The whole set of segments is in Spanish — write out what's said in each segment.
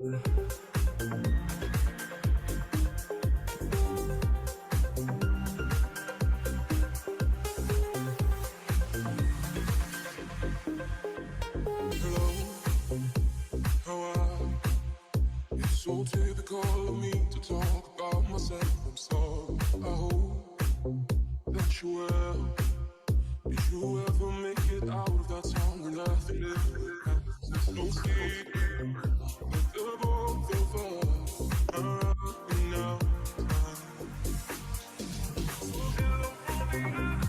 So typical of me to talk about myself. I'm sorry. I hope that you will. Did you ever make it out of that town where nothing is? There's no secret that the both of us are running out of time. So hello from the other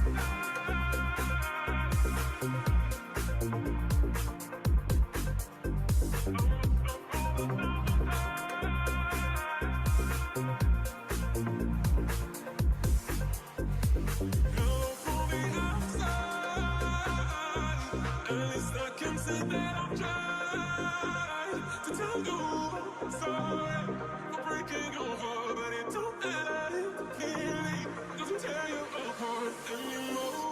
say that I'm trying to tell you sorry for breaking your heart, but it don't matter. Clearly doesn't tear you apart anymore.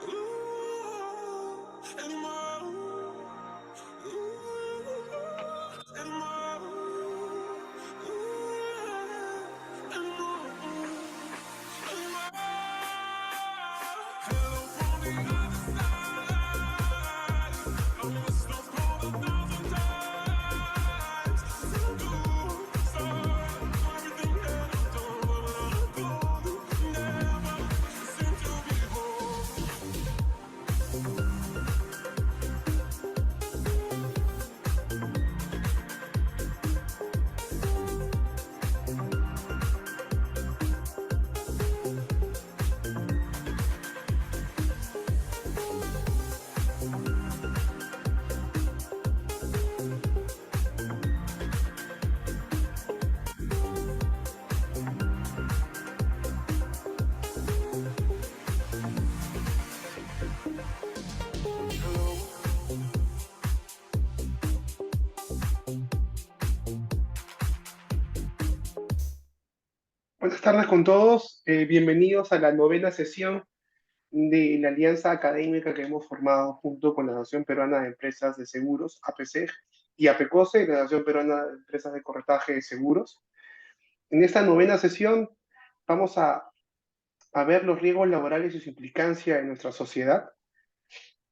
Ooh, anymore. Ooh, anymore. Ooh, anymore. Hello from the other side. I'm a stuff called 1,000 times. Sorry for everything that I've done, but when I go, never seem to be whole. Buenas tardes con todos, bienvenidos a la novena sesión de la alianza académica que hemos formado junto con la Asociación Peruana de Empresas de Seguros, APSEG, y APECOSE, la Asociación Peruana de Empresas de Corretaje de Seguros. En esta novena sesión vamos a ver los riesgos laborales y su implicancia en nuestra sociedad.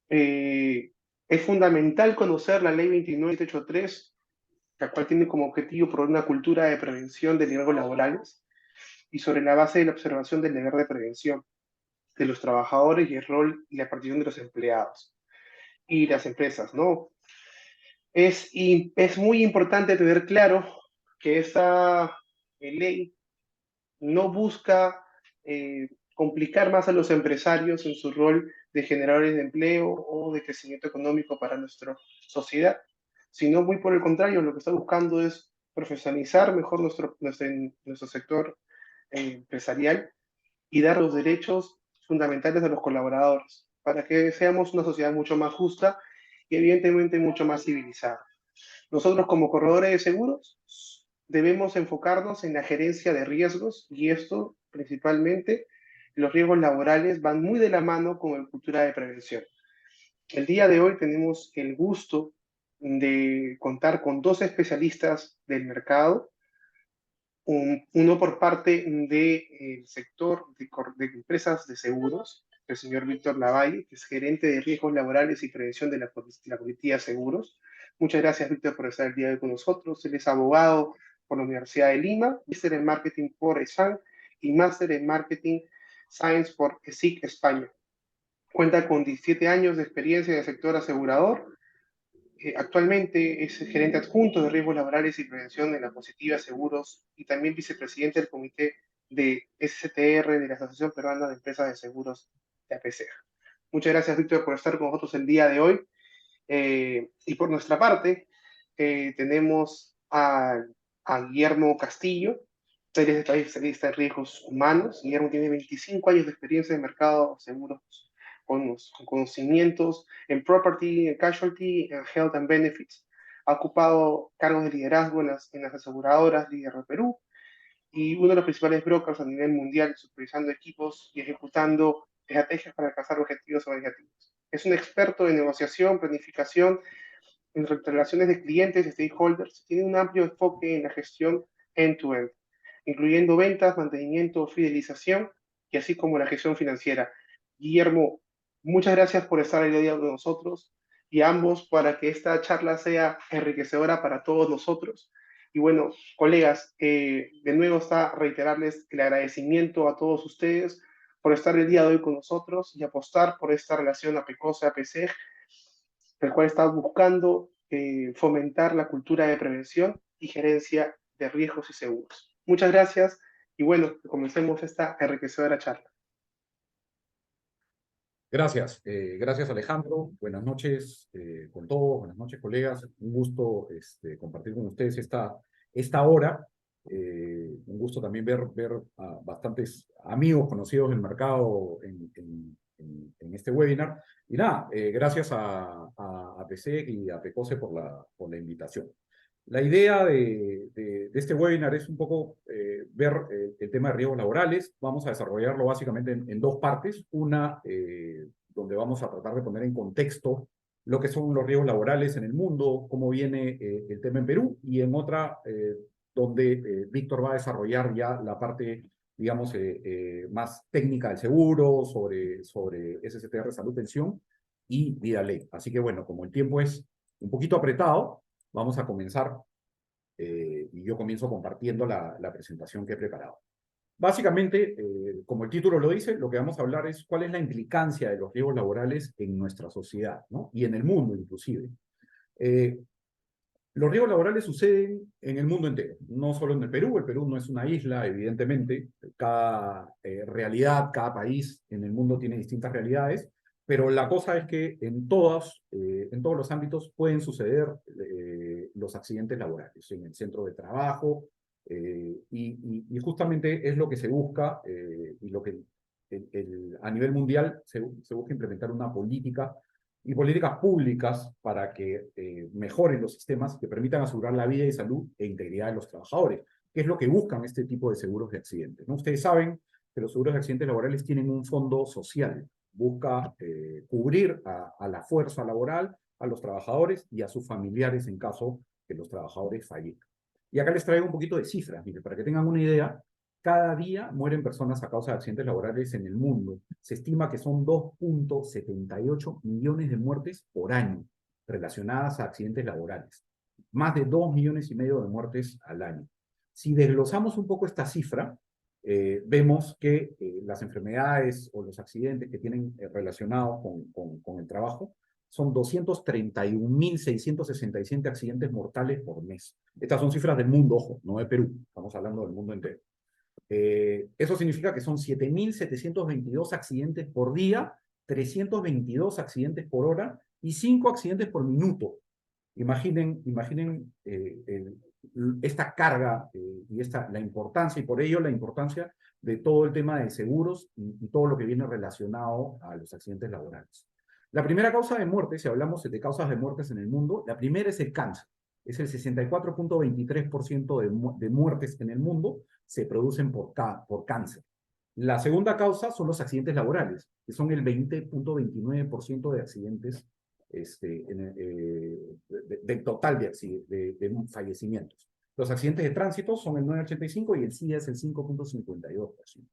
Es fundamental conocer la Ley 29783, la cual tiene como objetivo promover una cultura de prevención de riesgos laborales y sobre la base de la observación del deber de prevención de los trabajadores y el rol y la participación de los empleados y las empresas, ¿no? Es muy importante tener claro que esta ley no busca complicar más a los empresarios en su rol de generadores de empleo o de crecimiento económico para nuestra sociedad, sino muy por el contrario, lo que está buscando es profesionalizar mejor nuestro sector empresarial y dar los derechos fundamentales a los colaboradores, para que seamos una sociedad mucho más justa y evidentemente mucho más civilizada. Nosotros como corredores de seguros debemos enfocarnos en la gerencia de riesgos y esto principalmente, los riesgos laborales van muy de la mano con la cultura de prevención. El día de hoy tenemos el gusto de contar con dos especialistas del mercado, uno por parte del sector de empresas de seguros, el señor Víctor Lavalle, que es gerente de riesgos laborales y prevención de la Comitiva de Seguros. Muchas gracias, Víctor, por estar el día de hoy con nosotros. Él es abogado por la Universidad de Lima, máster en marketing por ESAN y máster en marketing science por ESIC España. Cuenta con 17 años de experiencia en el sector asegurador. Actualmente es gerente adjunto de riesgos laborales y prevención de la Positiva Seguros y también vicepresidente del comité de STR de la Asociación Peruana de Empresas de Seguros de APC. Muchas gracias, Víctor, por estar con nosotros el día de hoy. Y por nuestra parte, tenemos a Guillermo Castillo, él es especialista en riesgos humanos. Guillermo tiene 25 años de experiencia en el mercado de seguros con conocimientos en property, en casualty, en health and benefits. Ha ocupado cargos de liderazgo en las aseguradoras líder de Perú y uno de los principales brokers a nivel mundial, supervisando equipos y ejecutando estrategias para alcanzar objetivos organizativos. Es un experto en negociación, planificación en relaciones de clientes y stakeholders, tiene un amplio enfoque en la gestión end-to-end, incluyendo ventas, mantenimiento, fidelización y así como la gestión financiera. Guillermo, muchas gracias por estar el día con nosotros y ambos para que esta charla sea enriquecedora para todos nosotros. Y bueno, colegas, de nuevo está reiterarles el agradecimiento a todos ustedes por estar el día de hoy con nosotros y apostar por esta relación APECOSE-APSEG, el cual está buscando fomentar la cultura de prevención y gerencia de riesgos y seguros. Muchas gracias y bueno, comencemos esta enriquecedora charla. Gracias, gracias Alejandro. Buenas noches con todos, buenas noches colegas. Un gusto compartir con ustedes esta hora. Un gusto también ver a bastantes amigos conocidos del mercado en este webinar. Y nada, gracias a APSEG y a PECOSE por la invitación. La idea de este webinar es un poco ver el tema de riesgos laborales. Vamos a desarrollarlo básicamente en dos partes. Una, donde vamos a tratar de poner en contexto lo que son los riesgos laborales en el mundo, cómo viene el tema en Perú, y en otra, donde Víctor va a desarrollar ya la parte, digamos, más técnica del seguro, sobre SSTR, salud, pensión y vida ley. Así que bueno, como el tiempo es un poquito apretado, vamos a comenzar y yo comienzo compartiendo la presentación que he preparado. Básicamente, como el título lo dice, lo que vamos a hablar es cuál es la implicancia de los riesgos laborales en nuestra sociedad, ¿no? Y en el mundo inclusive. Los riesgos laborales suceden en el mundo entero, no solo en el Perú no es una isla, evidentemente, cada realidad, cada país en el mundo tiene distintas realidades, pero la cosa es que en todos los ámbitos pueden suceder los accidentes laborales, en el centro de trabajo, y justamente es lo que se busca, y lo que a nivel mundial se busca implementar una política y políticas públicas para que mejoren los sistemas que permitan asegurar la vida y salud e integridad de los trabajadores, que es lo que buscan este tipo de seguros de accidentes, ¿no? Ustedes saben que los seguros de accidentes laborales tienen un fondo social, busca cubrir a la fuerza laboral, a los trabajadores y a sus familiares en caso que los trabajadores fallezcan. Y acá les traigo un poquito de cifras, mire, para que tengan una idea. Cada día mueren personas a causa de accidentes laborales en el mundo. Se estima que son 2.78 millones de muertes por año relacionadas a accidentes laborales. Más de 2,5 millones de muertes al año. Si desglosamos un poco esta cifra, vemos que las enfermedades o los accidentes que tienen relacionados con el trabajo son 231.667 accidentes mortales por mes. Estas son cifras del mundo, ojo, no de Perú, estamos hablando del mundo entero. Eso significa que son 7.722 accidentes por día, 322 accidentes por hora y 5 accidentes por minuto. Imaginen esta carga y la importancia, y por ello la importancia de todo el tema de seguros y todo lo que viene relacionado a los accidentes laborales. La primera causa de muerte, si hablamos de causas de muertes en el mundo, la primera es el cáncer. Es el 64.23% de muertes en el mundo se producen por cáncer. La segunda causa son los accidentes laborales, que son el 20.29% de accidentes del total de fallecimientos. Los accidentes de tránsito son el 9.85% y el SIDA es el 5.52%.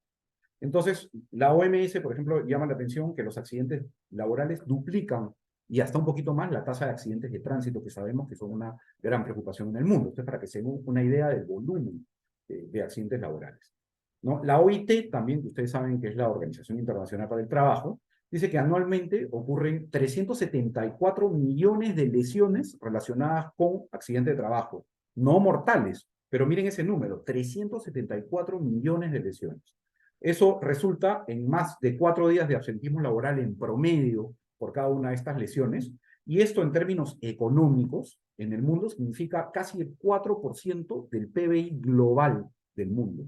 Entonces, la OMS, por ejemplo, llama la atención que los accidentes laborales duplican y hasta un poquito más la tasa de accidentes de tránsito, que sabemos que son una gran preocupación en el mundo. Esto es para que se den una idea del volumen de accidentes laborales, ¿no? La OIT, también, que ustedes saben que es la Organización Internacional para el Trabajo, dice que anualmente ocurren 374 millones de lesiones relacionadas con accidentes de trabajo, no mortales, pero miren ese número, 374 millones de lesiones. Eso resulta en más de 4 días de absentismo laboral en promedio por cada una de estas lesiones, y esto en términos económicos en el mundo significa casi el 4% del PBI global del mundo.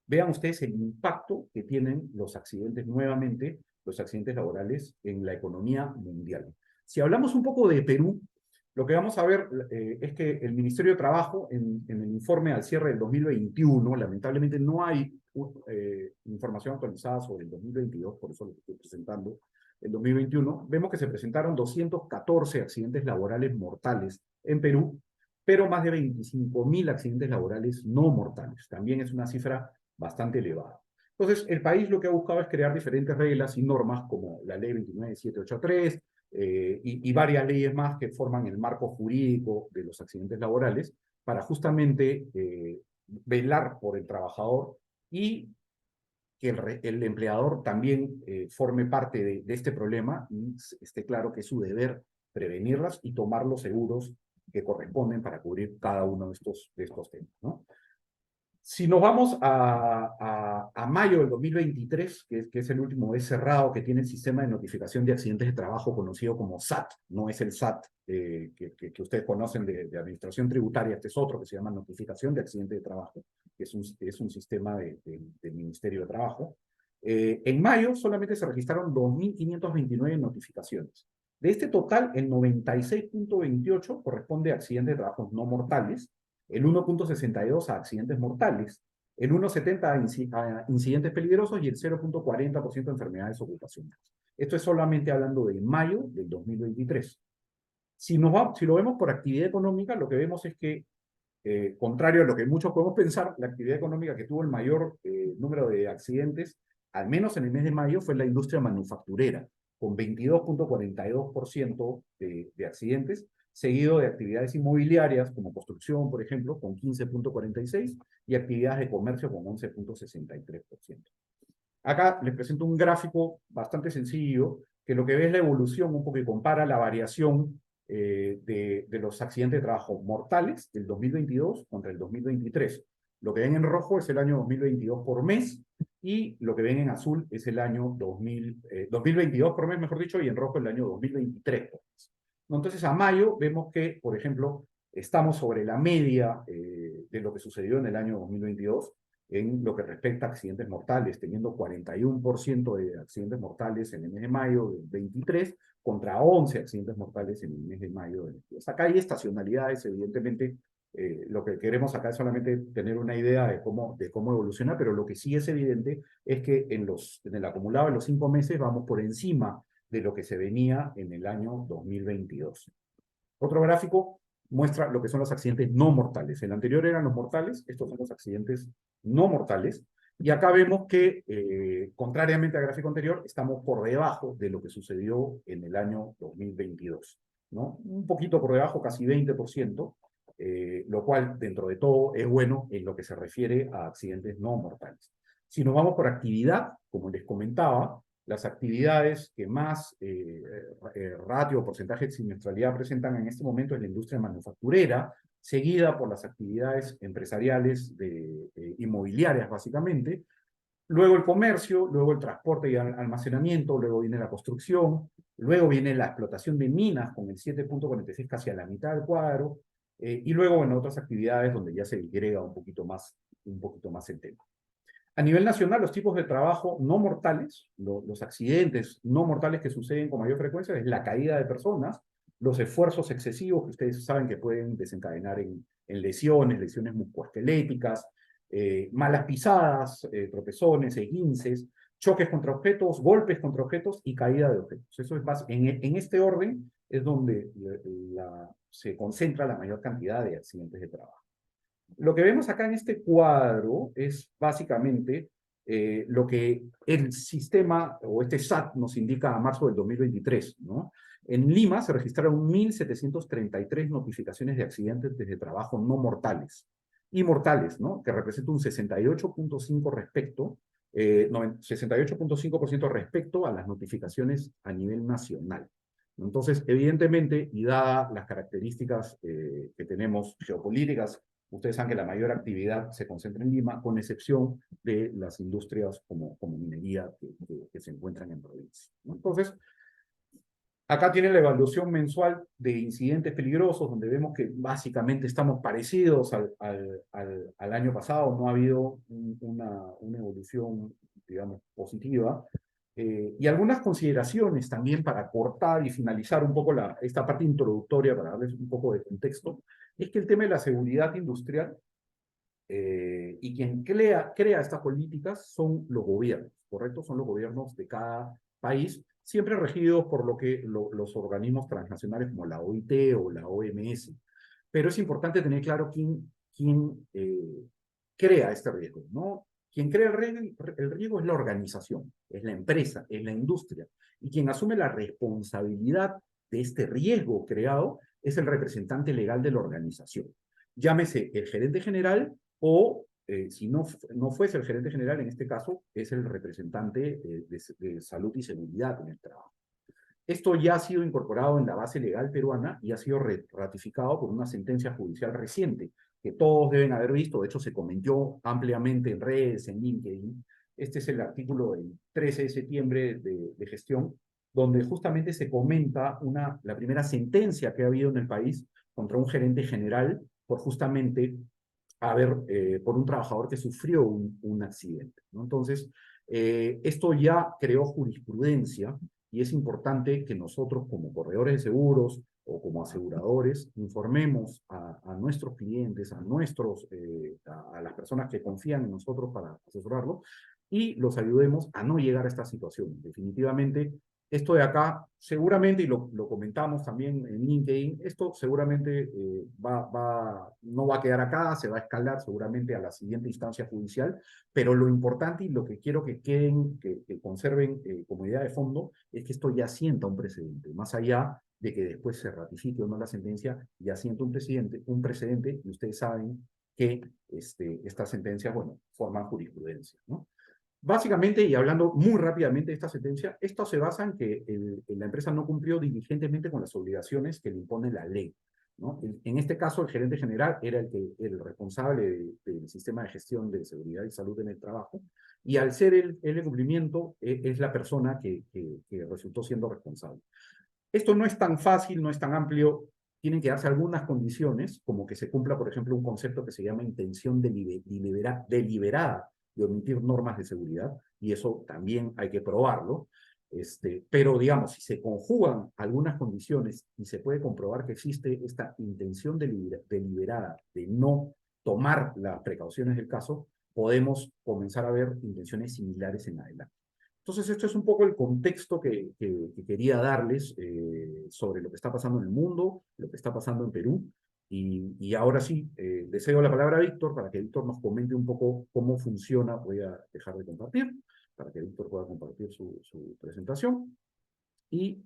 Vean ustedes el impacto que tienen los accidentes, nuevamente, los accidentes laborales en la economía mundial. Si hablamos un poco de Perú, lo que vamos a ver es que el Ministerio de Trabajo, en el informe al cierre del 2021, lamentablemente no hay información actualizada sobre el 2022, por eso lo estoy presentando, el 2021, vemos que se presentaron 214 accidentes laborales mortales en Perú, pero más de 25.000 accidentes laborales no mortales. También es una cifra bastante elevada. Entonces, el país lo que ha buscado es crear diferentes reglas y normas, como la ley 29783 y varias leyes más que forman el marco jurídico de los accidentes laborales, para justamente velar por el trabajador y que el empleador también forme parte de este problema y esté claro que es su deber prevenirlas y tomar los seguros que corresponden para cubrir cada uno de estos temas, ¿no? Si nos vamos a mayo del 2023, que es el último mes cerrado que tiene el sistema de notificación de accidentes de trabajo conocido como SAT, no es el SAT que ustedes conocen de administración tributaria, este es otro que se llama notificación de accidentes de trabajo, que es un sistema del Ministerio de Trabajo. En mayo solamente se registraron 2.529 notificaciones. De este total, el 96.28 corresponde a accidentes de trabajo no mortales, el 1.62 a accidentes mortales, el 1.70 a incidentes peligrosos y el 0.40% a enfermedades ocupacionales. Esto es solamente hablando de mayo del 2023. Si lo vemos por actividad económica, lo que vemos es que, contrario a lo que muchos podemos pensar, la actividad económica que tuvo el mayor número de accidentes, al menos en el mes de mayo, fue la industria manufacturera, con 22.42% de accidentes, seguido de actividades inmobiliarias como construcción, por ejemplo, con 15.46% y actividades de comercio con 11.63%. Acá les presento un gráfico bastante sencillo que lo que ve es la evolución un poco que compara la variación de los accidentes de trabajo mortales del 2022 contra el 2023. Lo que ven en rojo es el año 2022 por mes y lo que ven en azul es el año 2022 por mes, mejor dicho, y en rojo el año 2023 por mes. Entonces, a mayo vemos que, por ejemplo, estamos sobre la media de lo que sucedió en el año 2022 en lo que respecta a accidentes mortales, teniendo 41% de accidentes mortales en el mes de mayo del 23 contra 11 accidentes mortales en el mes de mayo del 22. Acá hay estacionalidades, evidentemente. Lo que queremos acá es solamente tener una idea de cómo evoluciona, pero lo que sí es evidente es que en el acumulado de los 5 meses vamos por encima de lo que se venía en el año 2022. Otro gráfico muestra lo que son los accidentes no mortales. El anterior eran los mortales, estos son los accidentes no mortales. Y acá vemos que, contrariamente al gráfico anterior, estamos por debajo de lo que sucedió en el año 2022, ¿no? Un poquito por debajo, casi 20%, lo cual, dentro de todo, es bueno en lo que se refiere a accidentes no mortales. Si nos vamos por actividad, como les comentaba, las actividades que más ratio o porcentaje de siniestralidad presentan en este momento es la industria manufacturera, seguida por las actividades empresariales inmobiliarias, básicamente, luego el comercio, luego el transporte y almacenamiento, luego viene la construcción, luego viene la explotación de minas con el 7.46 casi a la mitad del cuadro, y luego, bueno, otras actividades donde ya se agrega un poquito más el tema. A nivel nacional, los tipos de trabajo no mortales, los accidentes no mortales que suceden con mayor frecuencia es la caída de personas, los esfuerzos excesivos que ustedes saben que pueden desencadenar en lesiones musculoesqueléticas, malas pisadas, tropezones, esguinces, choques contra objetos, golpes contra objetos y caída de objetos. Eso es en este orden es donde se concentra la mayor cantidad de accidentes de trabajo. Lo que vemos acá en este cuadro es básicamente lo que el sistema o este SAT nos indica a marzo del 2023, ¿no? En Lima se registraron 1.733 notificaciones de accidentes de trabajo no mortales y mortales, ¿no? Que representa un 68.5% respecto a las notificaciones a nivel nacional. Entonces, evidentemente, y dadas las características que tenemos geopolíticas, ustedes saben que la mayor actividad se concentra en Lima, con excepción de las industrias como minería que se encuentran en provincia, ¿no? Entonces, acá tiene la evaluación mensual de incidentes peligrosos, donde vemos que básicamente estamos parecidos al año pasado, no ha habido una evolución, digamos, positiva. Y algunas consideraciones también para cortar y finalizar un poco esta parte introductoria, para darles un poco de contexto, es que el tema de la seguridad industrial y quien crea estas políticas son los gobiernos, ¿correcto? Son los gobiernos de cada país, siempre regidos por lo que los organismos transnacionales como la OIT o la OMS. Pero es importante tener claro quién crea este riesgo, ¿no? Quien crea el riesgo es la organización, es la empresa, es la industria. Y quien asume la responsabilidad de este riesgo creado es el representante legal de la organización. Llámese el gerente general o, si no fuese el gerente general, en este caso, es el representante de salud y seguridad en el trabajo. Esto ya ha sido incorporado en la base legal peruana y ha sido ratificado por una sentencia judicial reciente, que todos deben haber visto. De hecho, se comentó ampliamente en redes, en LinkedIn. Este es el artículo del 13 de septiembre de gestión, donde justamente se comenta la primera sentencia que ha habido en el país contra un gerente general por justamente por un trabajador que sufrió un accidente, ¿no? Entonces, esto ya creó jurisprudencia y es importante que nosotros como corredores de seguros o como aseguradores informemos a nuestros clientes, a las personas que confían en nosotros para asesorarlos y los ayudemos a no llegar a esta situación. Definitivamente, esto de acá, seguramente, y lo comentamos también en LinkedIn, esto seguramente no va a quedar acá, se va a escalar seguramente a la siguiente instancia judicial, pero lo importante y lo que quiero que queden, que conserven como idea de fondo, es que esto ya sienta un precedente, más allá de que después se ratifique o no la sentencia, ya sienta un precedente, y ustedes saben que estas sentencias, bueno, forman jurisprudencia, ¿no? Básicamente, y hablando muy rápidamente de esta sentencia, esto se basa en que la empresa no cumplió diligentemente con las obligaciones que le impone la ley, ¿no? En este caso, el gerente general era el responsable del sistema de gestión de seguridad y salud en el trabajo, y al ser el incumplimiento, es la persona que resultó siendo responsable. Esto no es tan fácil, no es tan amplio, tienen que darse algunas condiciones, como que se cumpla, por ejemplo, un concepto que se llama intención deliberada de omitir normas de seguridad, y eso también hay que probarlo. Pero, digamos, si se conjugan algunas condiciones y se puede comprobar que existe esta intención deliberada de no tomar las precauciones del caso, podemos comenzar a ver intenciones similares en adelante. Entonces, esto es un poco el contexto que quería darles sobre lo que está pasando en el mundo, lo que está pasando en Perú. Y ahora sí, le cedo la palabra a Víctor para que Víctor nos comente un poco cómo funciona. Voy a dejar de compartir para que Víctor pueda compartir su presentación. Y,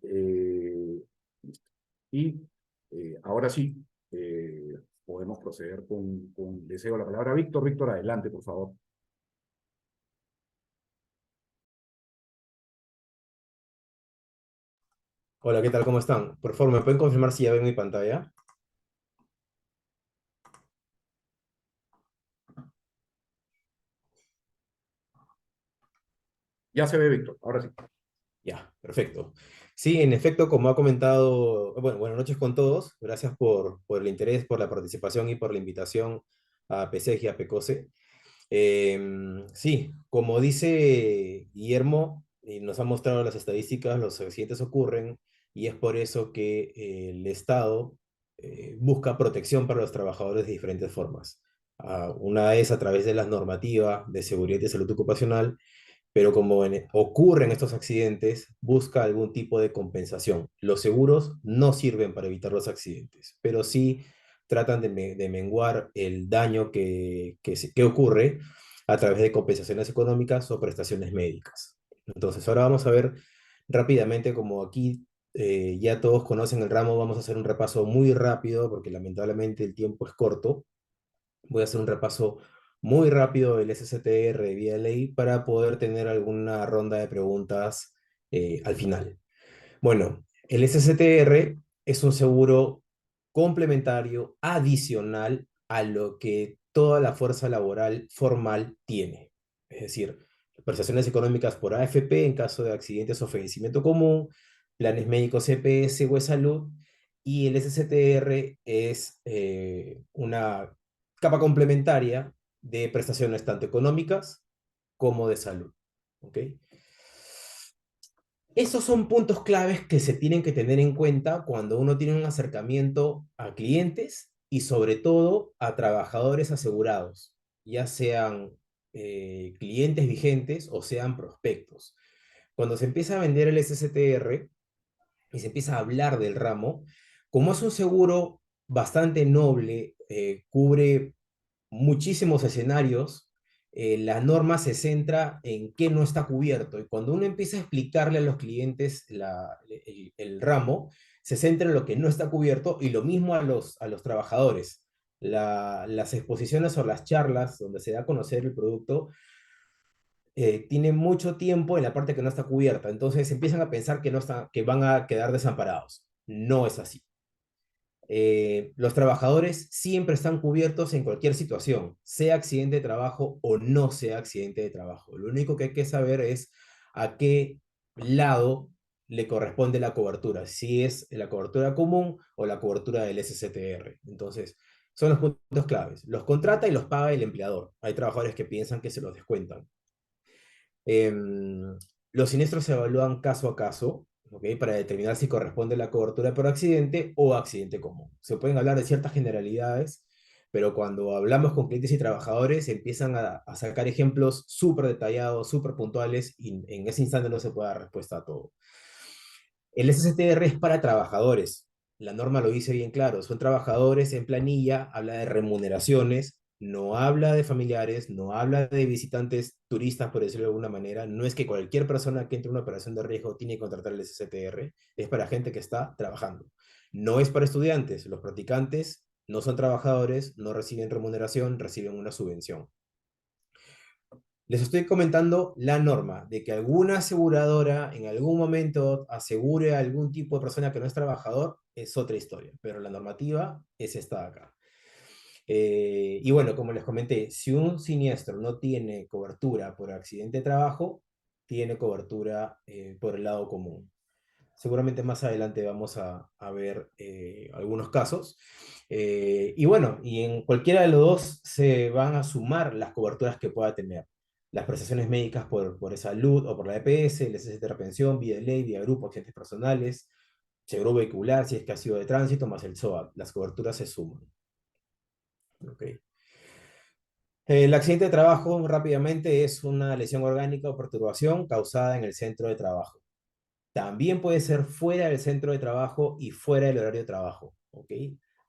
ahora sí, podemos proceder le cedo la palabra a Víctor. Víctor, adelante, por favor. Hola, ¿qué tal? ¿Cómo están? Por favor, ¿me pueden confirmar si ya ven mi pantalla? Ya se ve, Víctor, ahora sí. Ya, perfecto. Sí, en efecto, como ha comentado, bueno, buenas noches con todos. Gracias por el interés, por la participación y por la invitación a PSEG y a PECOSE. Sí, como dice Guillermo, y nos ha mostrado las estadísticas, los accidentes ocurren y es por eso que el Estado busca protección para los trabajadores de diferentes formas. Una es a través de las normativas de seguridad y salud ocupacional, pero como ocurren estos accidentes, busca algún tipo de compensación. Los seguros no sirven para evitar los accidentes, pero sí tratan de menguar el daño que ocurre a través de compensaciones económicas o prestaciones médicas. Entonces, ahora vamos a ver rápidamente, como aquí ya todos conocen el ramo, vamos a hacer un repaso muy rápido, porque lamentablemente el tiempo es corto. Voy a hacer un repaso muy rápido del SCTR vía ley para poder tener alguna ronda de preguntas al final. Bueno, el SCTR es un seguro complementario adicional a lo que toda la fuerza laboral formal tiene. Es decir, prestaciones económicas por AFP en caso de accidentes o fallecimiento común, planes médicos CPS o de salud, y el SCTR es una capa complementaria de prestaciones tanto económicas como de salud. ¿Ok? Esos son puntos claves que se tienen que tener en cuenta cuando uno tiene un acercamiento a clientes y sobre todo a trabajadores asegurados, ya sean clientes vigentes o sean prospectos. Cuando se empieza a vender el SSTR y se empieza a hablar del ramo, como es un seguro bastante noble, cubre muchísimos escenarios, la norma se centra en qué no está cubierto. Y cuando uno empieza a explicarle a los clientes el ramo, se centra en lo que no está cubierto y lo mismo a los trabajadores. Las exposiciones o las charlas donde se da a conocer el producto tienen mucho tiempo en la parte que no está cubierta. Entonces empiezan a pensar que, no está, que van a quedar desamparados. No es así. Los trabajadores siempre están cubiertos en cualquier situación, sea accidente de trabajo o no sea accidente de trabajo. Lo único que hay que saber es a qué lado le corresponde la cobertura, si es la cobertura común o la cobertura del SCTR. Entonces, son los puntos claves. Los contrata y los paga el empleador. Hay trabajadores que piensan que se los descuentan. Los siniestros se evalúan caso a caso, ¿ok? Para determinar si corresponde la cobertura por accidente o accidente común. Se pueden hablar de ciertas generalidades, pero cuando hablamos con clientes y trabajadores empiezan a sacar ejemplos súper detallados, súper puntuales, y en ese instante no se puede dar respuesta a todo. El SSTR es para trabajadores. La norma lo dice bien claro. Son trabajadores en planilla, habla de remuneraciones, no habla de familiares, no habla de visitantes turistas, por decirlo de alguna manera. No es que cualquier persona que entre en una operación de riesgo tiene que contratar el SSTR. Es para gente que está trabajando. No es para estudiantes. Los practicantes no son trabajadores, no reciben remuneración, reciben una subvención. Les estoy comentando la norma de que alguna aseguradora en algún momento asegure a algún tipo de persona que no es trabajador, es otra historia, pero la normativa es esta de acá. Y bueno, como les comenté, si un siniestro no tiene cobertura por accidente de trabajo, tiene cobertura por el lado común. Seguramente más adelante vamos a ver algunos casos. Y bueno, y en cualquiera de los dos se van a sumar las coberturas que pueda tener. Las prestaciones médicas por salud o por la EPS, el SST de pensión, vía de ley, vía grupo, accidentes personales, seguro vehicular si es que ha sido de tránsito, más el SOAT. Las coberturas se suman. Okay. El accidente de trabajo, rápidamente, es una lesión orgánica o perturbación causada en el centro de trabajo. También puede ser fuera del centro de trabajo y fuera del horario de trabajo, ¿ok?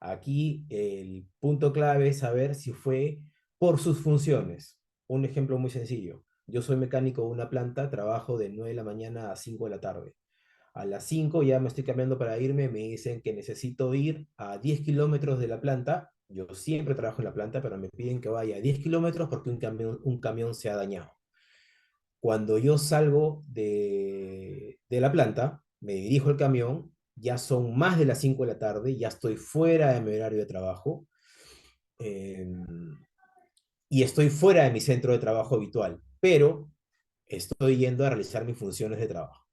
Aquí el punto clave es saber si fue por sus funciones. Un ejemplo muy sencillo. Yo soy mecánico de una planta, trabajo de 9 de la mañana a 5 de la tarde. A las 5 ya me estoy cambiando para irme, me dicen que necesito ir a 10 kilómetros de la planta. Yo siempre trabajo en la planta, pero me piden que vaya a 10 kilómetros porque un camión se ha dañado. Cuando yo salgo de la planta, me dirijo al camión, ya son más de las 5 de la tarde, ya estoy fuera de mi horario de trabajo eh, y estoy fuera de mi centro de trabajo habitual, pero estoy yendo a realizar mis funciones de trabajo.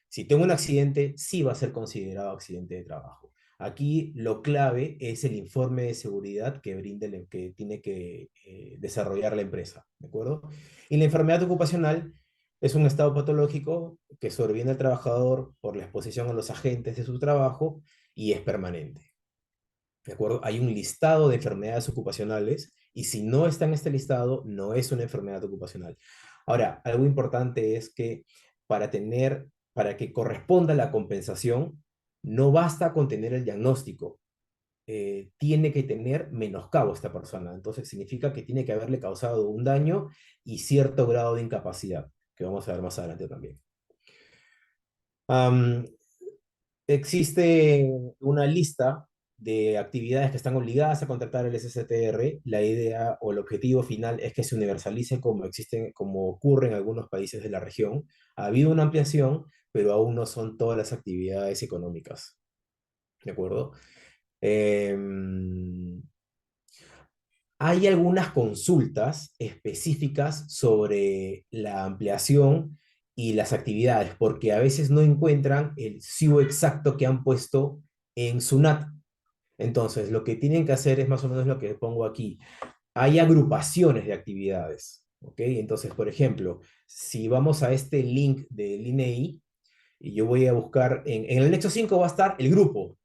Si tengo un accidente, sí va a ser considerado accidente de trabajo. Aquí lo clave es el informe de seguridad que brinde, que tiene que desarrollar la empresa, ¿de acuerdo? Y la enfermedad ocupacional es un estado patológico que sobreviene al trabajador por la exposición a los agentes de su trabajo y es permanente, ¿de acuerdo? Hay un listado de enfermedades ocupacionales y si no está en este listado, no es una enfermedad ocupacional. Ahora, algo importante es que para tener, para que corresponda la compensación, no basta con tener el diagnóstico, tiene que tener menoscabo esta persona. Entonces significa que tiene que haberle causado un daño y cierto grado de incapacidad, que vamos a ver más adelante también. Um, Existe una lista de actividades que están obligadas a contratar el SSTR. La idea o el objetivo final es que se universalice como existen, como ocurre en algunos países de la región. Ha habido una ampliación, pero aún no son todas las actividades económicas. ¿De acuerdo? Eh, Hay algunas consultas específicas sobre la ampliación y las actividades, porque a veces no encuentran el SIU exacto que han puesto en SUNAT. Entonces, lo que tienen que hacer es más o menos lo que pongo aquí. Hay agrupaciones de actividades, ¿ok? Entonces, por ejemplo, si vamos a este link del INEI, y yo voy a buscar, en el anexo 5 va a estar el grupo,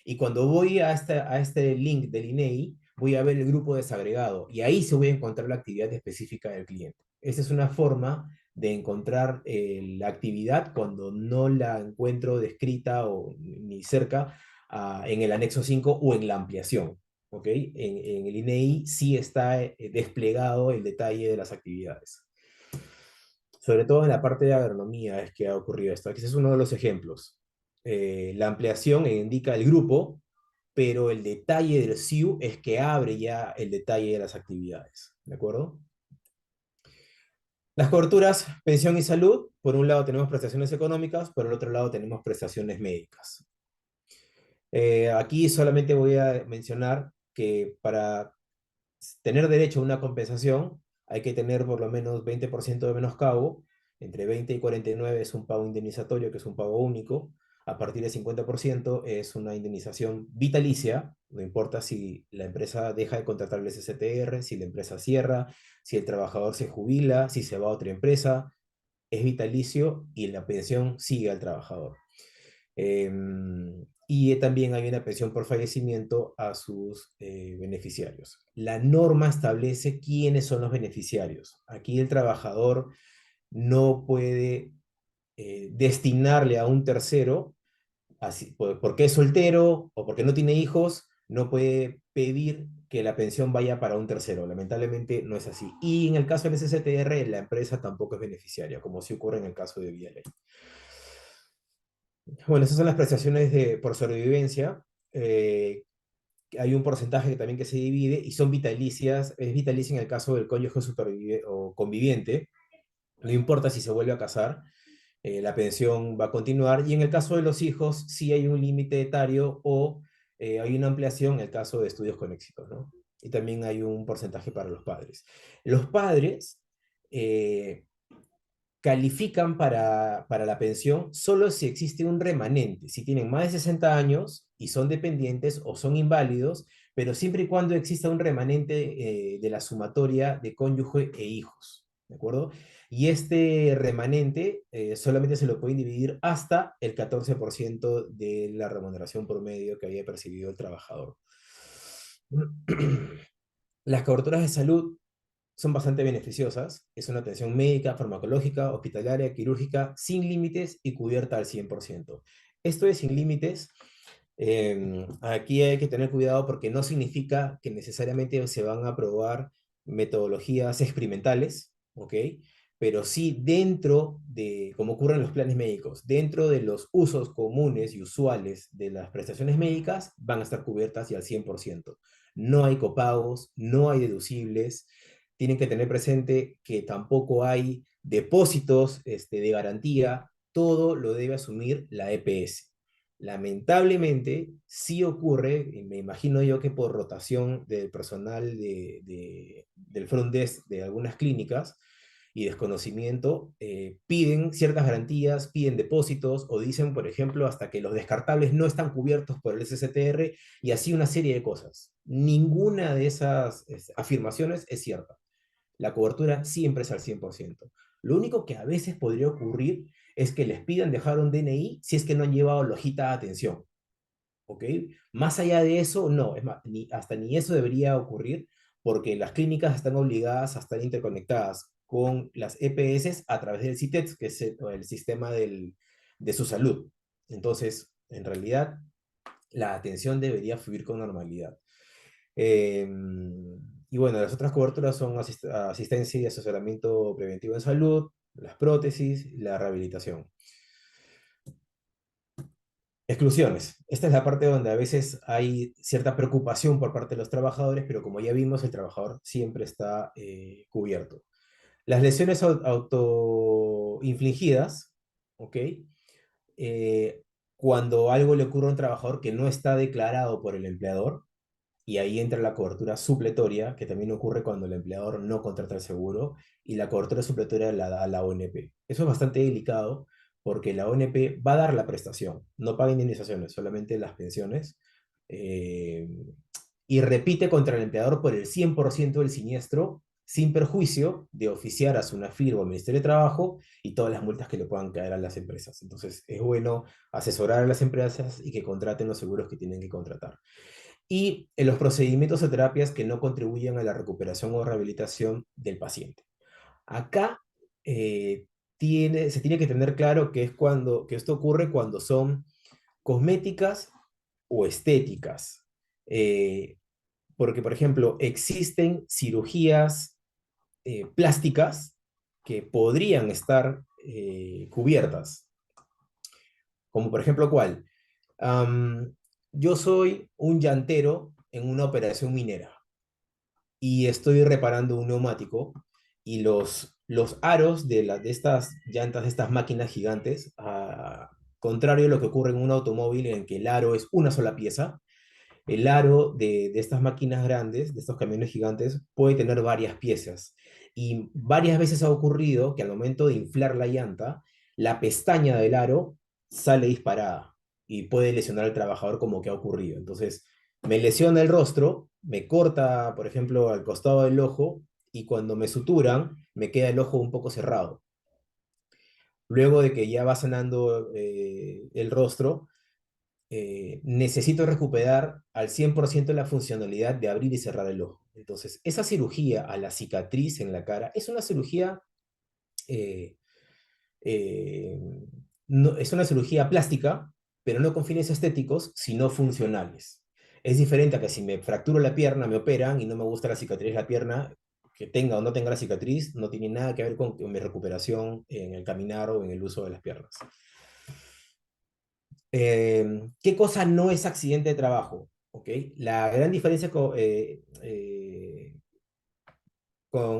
y cuando voy a este link del INEI, voy a ver el grupo desagregado y ahí se voy a encontrar la actividad específica del cliente. Esa es una forma de encontrar la actividad cuando no la encuentro descrita o ni cerca en el anexo 5 o en la ampliación. ¿Ok? En el INEI sí está desplegado el detalle de las actividades. Sobre todo en la parte de agronomía es que ha ocurrido esto. Aquí es uno de los ejemplos. La ampliación indica el grupo, pero el detalle del SIU es que abre ya el detalle de las actividades. ¿De acuerdo? Las coberturas, pensión y salud, por un lado tenemos prestaciones económicas, por el otro lado tenemos prestaciones médicas. Aquí solamente voy a mencionar que para tener derecho a una compensación hay que tener por lo menos 20% de menoscabo, entre 20 y 49 es un pago indemnizatorio, que es un pago único, a partir de 50% es una indemnización vitalicia, no importa si la empresa deja de contratar el SSTR, si la empresa cierra, si el trabajador se jubila, si se va a otra empresa, es vitalicio y la pensión sigue al trabajador. Y también hay una pensión por fallecimiento a sus beneficiarios. La norma establece quiénes son los beneficiarios. Aquí el trabajador no puede destinarle a un tercero, así, porque es soltero o porque no tiene hijos, no puede pedir que la pensión vaya para un tercero. Lamentablemente no es así. Y en el caso del SSTR, la empresa tampoco es beneficiaria, como sí ocurre en el caso de Vía Ley. Bueno, esas son las prestaciones por sobrevivencia. Hay un porcentaje también que se divide y son vitalicias. Es vitalicia en el caso del cónyuge o conviviente. No importa si se vuelve a casar, la pensión va a continuar. Y en el caso de los hijos, sí hay un límite etario o hay una ampliación en el caso de estudios con éxito, ¿no? Y también hay un porcentaje para los padres. Los padres califican para la pensión solo si existe un remanente, si tienen más de 60 años y son dependientes o son inválidos, pero siempre y cuando exista un remanente de la sumatoria de cónyuge e hijos, ¿de acuerdo? Y este remanente solamente se lo pueden dividir hasta el 14% de la remuneración promedio que había percibido el trabajador. Las coberturas de salud son bastante beneficiosas. Es una atención médica, farmacológica, hospitalaria, quirúrgica, sin límites y cubierta al 100%. Esto es sin límites. Aquí hay que tener cuidado porque no significa que necesariamente se van a probar metodologías experimentales, ¿ok? Pero sí dentro de, como ocurre en los planes médicos, dentro de los usos comunes y usuales de las prestaciones médicas, van a estar cubiertas y al 100%. No hay copagos, no hay deducibles, tienen que tener presente que tampoco hay depósitos de garantía, todo lo debe asumir la EPS. Lamentablemente, sí ocurre, y me imagino yo que por rotación del personal del front desk de algunas clínicas y desconocimiento, piden ciertas garantías, piden depósitos o dicen, por ejemplo, hasta que los descartables no están cubiertos por el SSTR y así una serie de cosas. Ninguna de esas afirmaciones es cierta. La cobertura siempre es al 100%. Lo único que a veces podría ocurrir es que les pidan dejar un DNI si es que no han llevado la hojita de atención. ¿Ok? Más allá de eso, no, es más, hasta ni eso debería ocurrir porque las clínicas están obligadas a estar interconectadas con las EPS a través del CITES, que es el sistema de su salud. Entonces, en realidad, la atención debería fluir con normalidad. Eh, y bueno, las otras coberturas son asistencia y asesoramiento preventivo en salud, las prótesis, la rehabilitación. Exclusiones. Esta es la parte donde a veces hay cierta preocupación por parte de los trabajadores, pero como ya vimos, el trabajador siempre está cubierto. Las lesiones autoinfligidas, ¿ok? Cuando algo le ocurre a un trabajador que no está declarado por el empleador, y ahí entra la cobertura supletoria, que también ocurre cuando el empleador no contrata el seguro, y la cobertura supletoria la da la ONP. Eso es bastante delicado porque la ONP va a dar la prestación, no paga indemnizaciones, solamente las pensiones, eh, y repite contra el empleador por el 100% del siniestro, sin perjuicio de oficiar a SUNAFIR o al Ministerio de Trabajo y todas las multas que le puedan caer a las empresas. Entonces, es bueno asesorar a las empresas y que contraten los seguros que tienen que contratar. Y en los procedimientos o terapias que no contribuyan a la recuperación o rehabilitación del paciente. Acá se tiene que tener claro que que esto ocurre cuando son cosméticas o estéticas. Eh, Porque, por ejemplo, existen cirugías plásticas que podrían estar cubiertas, como por ejemplo, ¿cuál? Am, yo soy un llantero en una operación minera y estoy reparando un neumático y los aros de estas llantas, de estas máquinas gigantes, contrario a lo que ocurre en un automóvil en que el aro es una sola pieza, el aro de estas máquinas grandes, de estos camiones gigantes, puede tener varias piezas. Y varias veces ha ocurrido que al momento de inflar la llanta, la pestaña del aro sale disparada y puede lesionar al trabajador como que ha ocurrido. Entonces, me lesiona el rostro, me corta, por ejemplo, al costado del ojo y cuando me suturan, me queda el ojo un poco cerrado. Luego de que ya va sanando el rostro, necesito recuperar al 100% la funcionalidad de abrir y cerrar el ojo. Entonces, esa cirugía a la cicatriz en la cara es una cirugía, eh, eh, no, es una cirugía plástica, pero no con fines estéticos, sino funcionales. Es diferente a que si me fracturo la pierna, me operan y no me gusta la cicatriz de la pierna, que tenga o no tenga la cicatriz, no tiene nada que ver con mi recuperación en el caminar o en el uso de las piernas. ¿Qué cosa no es accidente de trabajo? ¿Ok? La gran diferencia con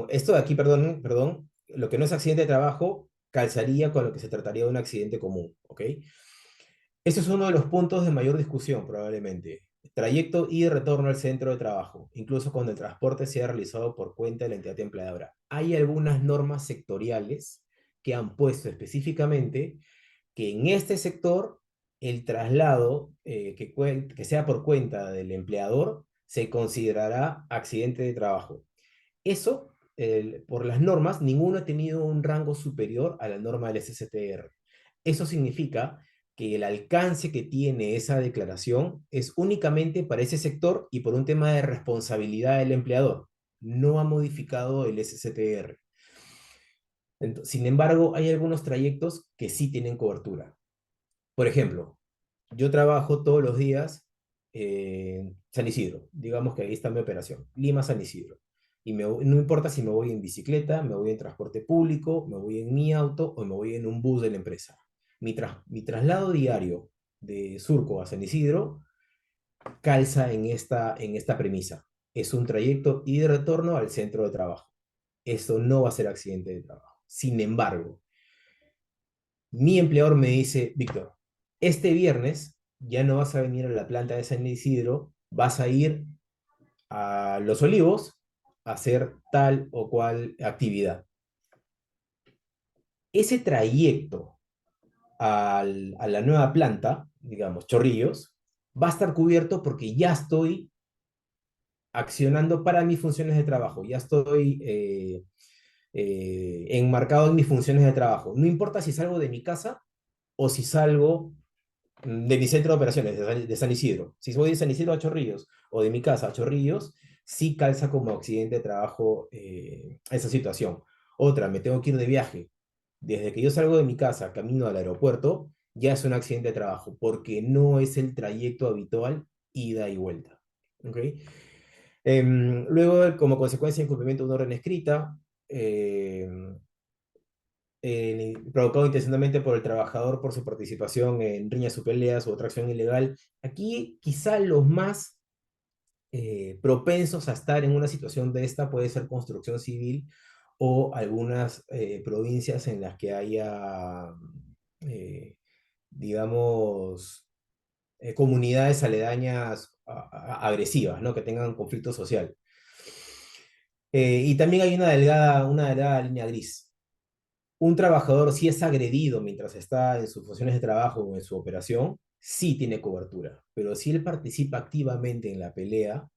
esto de aquí, perdón, lo que no es accidente de trabajo calzaría con lo que se trataría de un accidente común. ¿Ok? Este es uno de los puntos de mayor discusión, probablemente. Trayecto y retorno al centro de trabajo, incluso cuando el transporte sea realizado por cuenta de la entidad empleadora. Hay algunas normas sectoriales que han puesto específicamente que en este sector el traslado que sea por cuenta del empleador se considerará accidente de trabajo. Eso, por las normas, ninguno ha tenido un rango superior a la norma del SCTR. Eso significa que el alcance que tiene esa declaración es únicamente para ese sector y por un tema de responsabilidad del empleador. No ha modificado el SCTR. Sin embargo, hay algunos trayectos que sí tienen cobertura. Por ejemplo, yo trabajo todos los días en San Isidro, digamos que ahí está mi operación, Lima-San Isidro. Y no importa si me voy en bicicleta, me voy en transporte público, me voy en mi auto o me voy en un bus de la empresa. Mi traslado diario de Surco a San Isidro calza en esta premisa. Es un trayecto y de retorno al centro de trabajo. Eso no va a ser accidente de trabajo. Sin embargo, mi empleador me dice, Víctor, este viernes ya no vas a venir a la planta de San Isidro, vas a ir a Los Olivos a hacer tal o cual actividad. Ese trayecto a la nueva planta, digamos, Chorrillos, va a estar cubierto porque ya estoy accionando para mis funciones de trabajo, ya estoy enmarcado en mis funciones de trabajo. No importa si salgo de mi casa o si salgo de mi centro de operaciones, de San Isidro. Si voy de San Isidro a Chorrillos o de mi casa a Chorrillos, sí calza como accidente de trabajo esa situación. Otra, me tengo que ir de viaje. Desde que yo salgo de mi casa, camino al aeropuerto, ya es un accidente de trabajo, porque no es el trayecto habitual ida y vuelta. ¿Ok? Luego, como consecuencia de incumplimiento de una orden escrita, provocado intencionalmente por el trabajador por su participación en riñas o peleas o otra acción ilegal. Aquí quizá los más propensos a estar en una situación de esta puede ser construcción civil o algunas provincias en las que haya, eh, digamos, comunidades aledañas agresivas, ¿no? Que tengan conflicto social. Y también hay una delgada línea gris. Un trabajador, si es agredido mientras está en sus funciones de trabajo o en su operación, sí tiene cobertura, pero si él participa activamente en la pelea,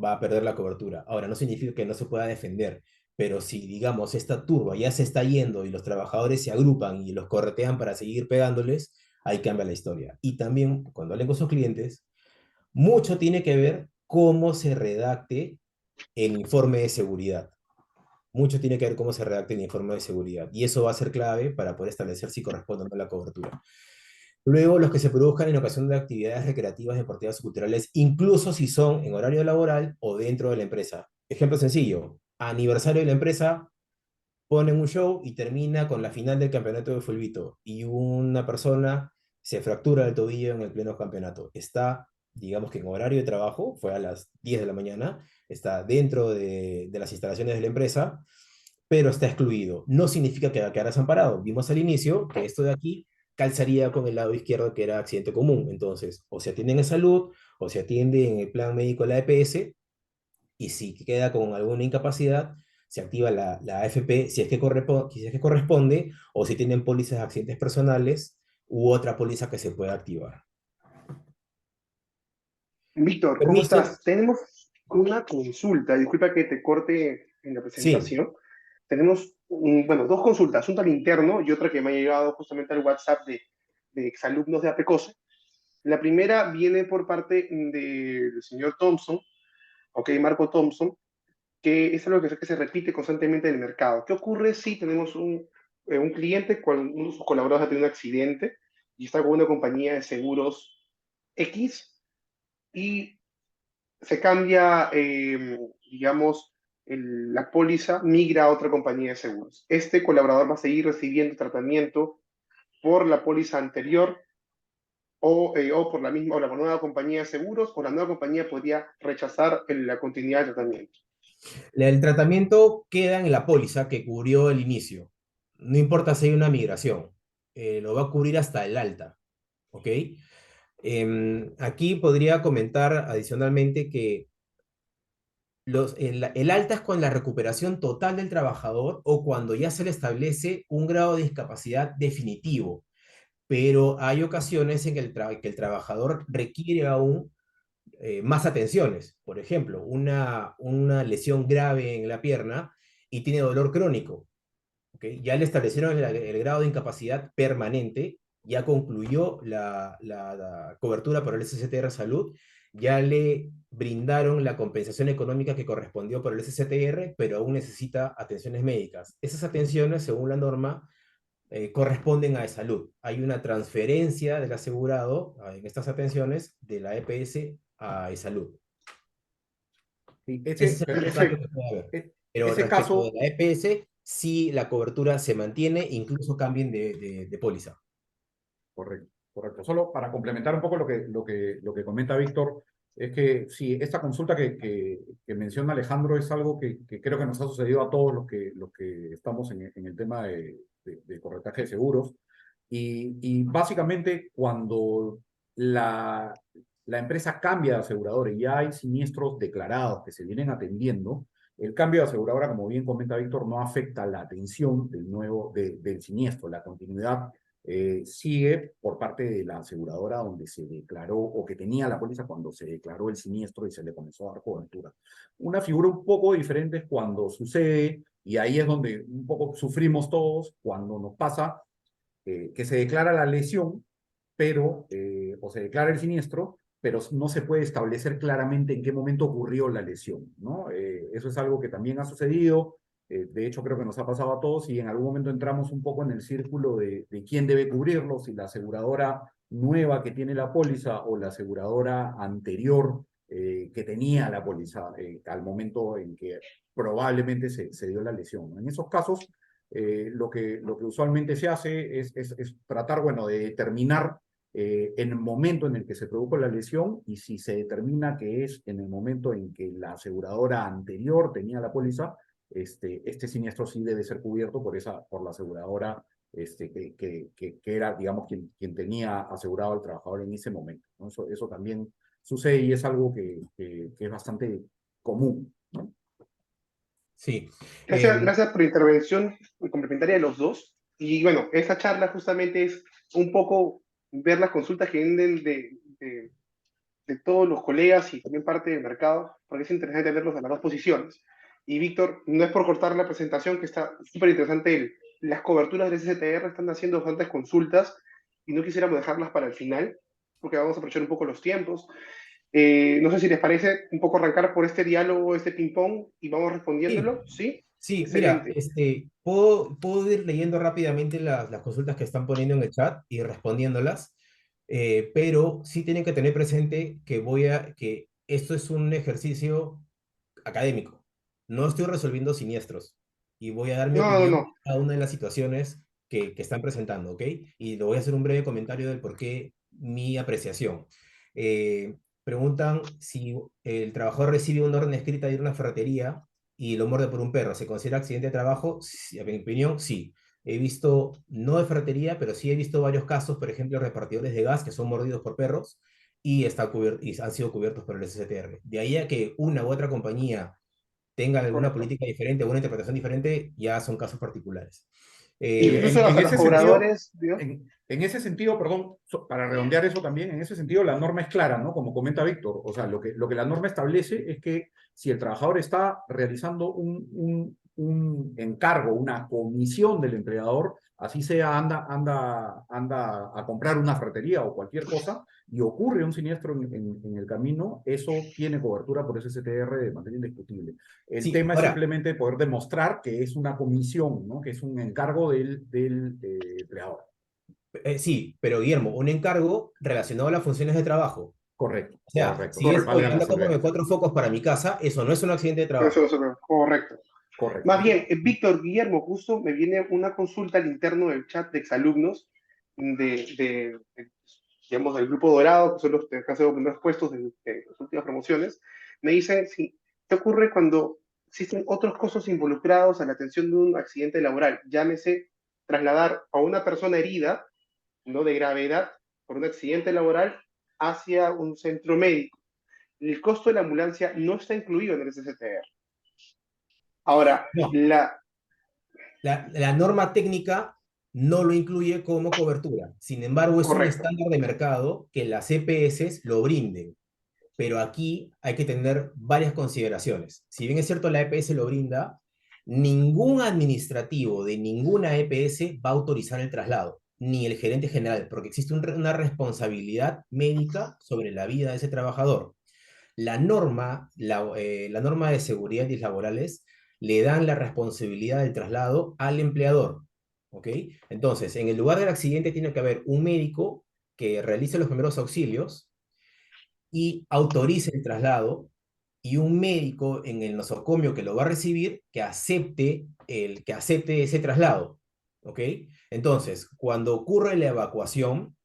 va a perder la cobertura. Ahora, no significa que no se pueda defender, pero si, digamos, esta turba ya se está yendo y los trabajadores se agrupan y los corretean para seguir pegándoles, ahí cambia la historia. Y también, cuando hablen con sus clientes, mucho tiene que ver cómo se redacte el informe de seguridad. Mucho tiene que ver cómo se redacta el informe de seguridad. Y eso va a ser clave para poder establecer si corresponde o no la cobertura. Luego, los que se produzcan en ocasión de actividades recreativas, deportivas o culturales, incluso si son en horario laboral o dentro de la empresa. Ejemplo sencillo, aniversario de la empresa, ponen un show y termina con la final del campeonato de fulbito y una persona se fractura el tobillo en el pleno campeonato. Está, digamos que en horario de trabajo, fue a las 10 de la mañana, está dentro de las instalaciones de la empresa, pero está excluido. No significa que va a quedar desamparado. Vimos al inicio que esto de aquí calzaría con el lado izquierdo que era accidente común. Entonces, o se atiende en salud, o se atiende en el plan médico de la EPS, y si queda con alguna incapacidad, se activa la AFP si es que corresponde, o si tienen pólizas de accidentes personales u otra póliza que se pueda activar. Víctor, ¿cómo Permiso, estás? Tenemos una consulta, disculpa que te corte en la sí, presentación. Tenemos, bueno, dos consultas, una al interno y otra que me ha llegado justamente al WhatsApp de exalumnos de APECOSE. La primera viene por parte del señor Thompson, ok, Marco Thompson, que es algo que se repite constantemente en el mercado. ¿Qué ocurre si tenemos un cliente, uno de sus colaboradores ha tenido un accidente y está con una compañía de seguros X y se cambia, digamos, la póliza, migra a otra compañía de seguros? Este colaborador va a seguir recibiendo tratamiento por la póliza anterior o por la misma o la nueva compañía de seguros, o la nueva compañía podría rechazar la continuidad del tratamiento. el tratamiento queda en la póliza que cubrió el inicio. No importa si hay una migración, lo va a cubrir hasta el alta, ¿ok? Aquí podría comentar adicionalmente que el alta es con la recuperación total del trabajador o cuando ya se le establece un grado de discapacidad definitivo, pero hay ocasiones en que el trabajador requiere aún más atenciones. Por ejemplo, una lesión grave en la pierna y tiene dolor crónico. ¿Okay? Ya le establecieron el grado de incapacidad permanente, ya concluyó la cobertura por el SSTR Salud, ya le brindaron la compensación económica que correspondió por el SSTR, pero aún necesita atenciones médicas. Esas atenciones, según la norma, corresponden a salud. Hay una transferencia del asegurado en estas atenciones de la EPS a salud. Sí, Ese es el único cambio Perfecto. que puede haber. Pero ese respecto de caso, la EPS, sí la cobertura se mantiene, incluso cambien de póliza. correcto, correcto. Solo para complementar un poco lo que comenta Víctor, es que sí, esta consulta que menciona Alejandro es algo que creo que nos ha sucedido a todos los que estamos en el tema de corretaje de seguros. Y básicamente cuando la empresa cambia de aseguradora y ya hay siniestros declarados que se vienen atendiendo, el cambio de aseguradora, como bien comenta Víctor, no afecta la atención del siniestro, la continuidad sigue por parte de la aseguradora donde se declaró o que tenía la póliza cuando se declaró el siniestro y se le comenzó a dar cobertura. Una figura un poco diferente es cuando sucede, y ahí es donde un poco sufrimos todos, cuando nos pasa que se declara la lesión, pero, o se declara el siniestro, pero no se puede establecer claramente en qué momento ocurrió la lesión, ¿no? Eso es algo que también ha sucedido, de hecho creo que nos ha pasado a todos y en algún momento entramos un poco en el círculo de quién debe cubrirlo, si la aseguradora nueva que tiene la póliza o la aseguradora anterior que tenía la póliza al momento en que probablemente se dio la lesión, ¿no? En esos casos, lo que usualmente se hace es tratar, bueno, de determinar en el momento en el que se produjo la lesión y si se determina que es en el momento en que la aseguradora anterior tenía la póliza, este siniestro sí debe ser cubierto por la aseguradora que era, digamos, quien tenía asegurado al trabajador en ese momento, ¿no? Eso también sucede y es algo que es bastante común, ¿no? Sí. Gracias, gracias por la intervención complementaria de los dos. Y bueno, esta charla justamente es un poco ver las consultas que vienen de todos los colegas y también parte del mercado, porque es interesante verlos a las dos posiciones. Y Víctor, no es por cortar la presentación, que está súper interesante, las coberturas del STR están haciendo bastantes consultas y no quisiéramos dejarlas para el final, porque vamos a aprovechar un poco los tiempos. No sé si les parece un poco arrancar por este diálogo, este ping-pong, y vamos Sí, respondiéndolo. ¿Sí? sí, mira, Excelente. puedo ir leyendo rápidamente las consultas que están poniendo en el chat y respondiéndolas, pero sí tienen que tener presente que esto es un ejercicio académico. No estoy resolviendo siniestros y voy a dar mi No, no, opinión no. de cada una de las situaciones que están presentando, ¿ok? Y le voy a hacer un breve comentario del por qué mi apreciación. Preguntan si el trabajador recibe una orden escrita de una ferretería y lo muerde por un perro. ¿Se considera accidente de trabajo? Sí, en mi opinión, sí. He visto, no de ferretería, pero sí he visto varios casos, por ejemplo, repartidores de gas que son mordidos por perros y han sido cubiertos por el SCTR. De ahí a que una u otra compañía tenga alguna Correcto. política diferente o una interpretación diferente, ya son casos particulares. Y Eh, Incluso en hasta los ese sentido, cobradores, ¿vio? en ese sentido, perdón, para redondear eso también, en ese sentido la norma es clara, ¿no? Como comenta Víctor, o sea, lo que la norma establece es que si el trabajador está realizando un encargo, una comisión del empleador, así sea, anda a comprar una ferretería o cualquier cosa, y ocurre un siniestro en el camino, eso tiene cobertura por ese CTR de manera indiscutible. El sí, tema es ahora, simplemente poder demostrar que es una comisión, ¿no? Que es un encargo del empleador. sí, pero Guillermo, un encargo relacionado a las funciones de trabajo. Correcto, O sea, correcto. si es, Correcto. oye, Valga la anda como salvedad. 4 focos para mi casa, eso no es un accidente de trabajo. Eso, correcto. Correcto. Más bien, Víctor, Guillermo, justo me viene una consulta al interno del chat de exalumnos digamos, del grupo dorado, que son los que han sido primeros puestos de las últimas promociones. Me dicen, si, ¿qué ocurre cuando existen otros costos involucrados a la atención de un accidente laboral? Llámese trasladar a una persona herida, no de gravedad, por un accidente laboral hacia un centro médico. El costo de la ambulancia no está incluido en el SCTR. Ahora, No, la norma técnica no lo incluye como cobertura. Sin embargo, es un correcto, estándar de mercado que las EPS lo brinden. Pero aquí hay que tener varias consideraciones. Si bien es cierto la EPS lo brinda, ningún administrativo de ninguna EPS va a autorizar el traslado, ni el gerente general, porque existe una responsabilidad médica sobre la vida de ese trabajador. La norma de seguridad y laborales le dan la responsabilidad del traslado al empleador, ¿ok? Entonces, en el lugar del accidente tiene que haber un médico que realice los primeros auxilios y autorice el traslado y un médico en el nosocomio que lo va a recibir que acepte ese traslado, ¿ok? Entonces, cuando ocurre la evacuación,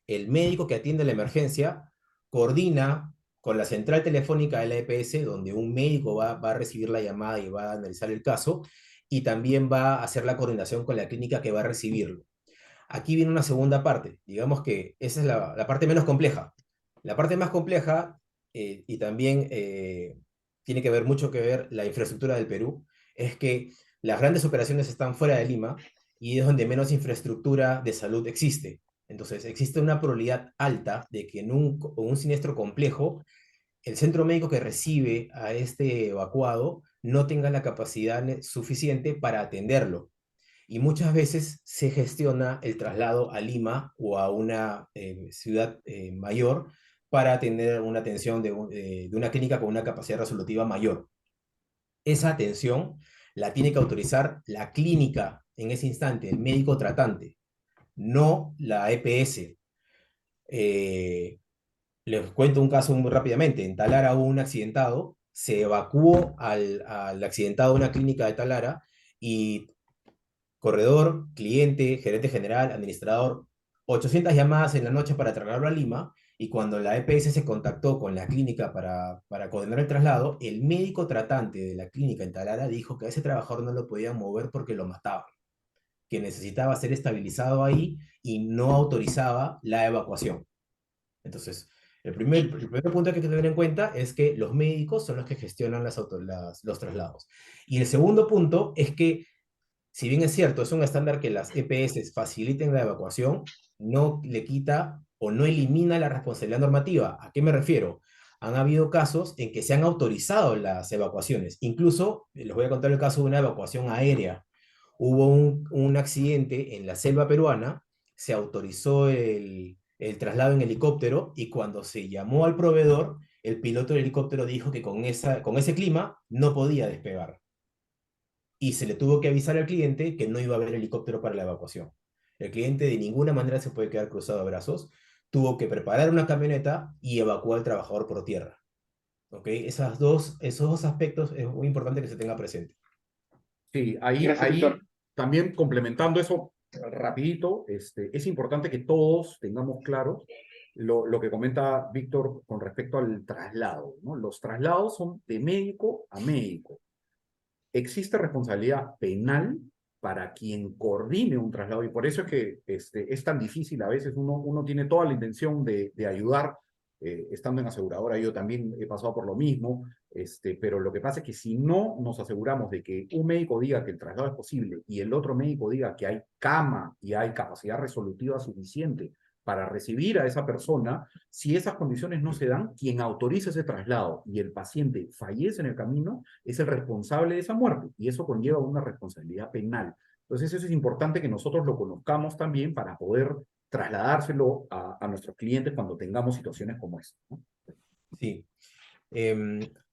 el médico que atiende la emergencia coordina con la central telefónica de la EPS, donde un médico va a recibir la llamada y va a analizar el caso, y también va a hacer la coordinación con la clínica que va a recibirlo. Aquí viene una segunda parte, digamos que esa es la parte menos compleja. La parte más compleja, y también tiene que ver mucho que ver la infraestructura del Perú, es que las grandes operaciones están fuera de Lima y es donde menos infraestructura de salud existe. Entonces, existe una probabilidad alta de que en un siniestro complejo, el centro médico que recibe a este evacuado no tenga la capacidad suficiente para atenderlo y muchas veces se gestiona el traslado a Lima o a una ciudad mayor para tener una atención de una clínica con una capacidad resolutiva mayor. Esa atención la tiene que autorizar la clínica en ese instante, el médico tratante, no la EPS. Eh, Les cuento un caso muy rápidamente. En Talara hubo un accidentado, se evacuó al accidentado a una clínica de Talara y corredor, cliente, gerente general, administrador, 800 llamadas en la noche para trasladarlo a Lima, y cuando la EPS se contactó con la clínica para coordinar el traslado, el médico tratante de la clínica en Talara dijo que a ese trabajador no lo podían mover porque lo mataban, que necesitaba ser estabilizado ahí y no autorizaba la evacuación. Entonces, el primer punto que hay que tener en cuenta es que los médicos son los que gestionan los traslados. Y el segundo punto es que si bien es cierto, es un estándar que las EPS faciliten la evacuación, no le quita o no elimina la responsabilidad normativa. ¿A qué me refiero? Han habido casos en que se han autorizado las evacuaciones. Incluso, les voy a contar el caso de una evacuación aérea. Hubo un accidente en la selva peruana, se autorizó el traslado en helicóptero y cuando se llamó al proveedor, el piloto del helicóptero dijo que con ese clima no podía despegar y se le tuvo que avisar al cliente que no iba a haber helicóptero para la evacuación. El cliente de ninguna manera se puede quedar cruzado de brazos, tuvo que preparar una camioneta y evacuar al trabajador por tierra. ¿Ok? Esos dos aspectos es muy importante que se tenga presente. Sí, ahí, Gracias, ahí Víctor. también complementando eso rapidito, es importante que todos tengamos claro lo que comenta Víctor con respecto al traslado, ¿no? Los traslados son de médico a médico. Existe responsabilidad penal para quien coordine un traslado y por eso es que es tan difícil. A veces uno tiene toda la intención de ayudar estando en aseguradora. Yo también he pasado por lo mismo, pero lo que pasa es que si no nos aseguramos de que un médico diga que el traslado es posible y el otro médico diga que hay cama y hay capacidad resolutiva suficiente para recibir a esa persona, si esas condiciones no se dan, quien autoriza ese traslado y el paciente fallece en el camino, es el responsable de esa muerte y eso conlleva una responsabilidad penal. Entonces eso es importante que nosotros lo conozcamos también para poder trasladárselo a nuestros clientes cuando tengamos situaciones como esta, ¿no? Sí.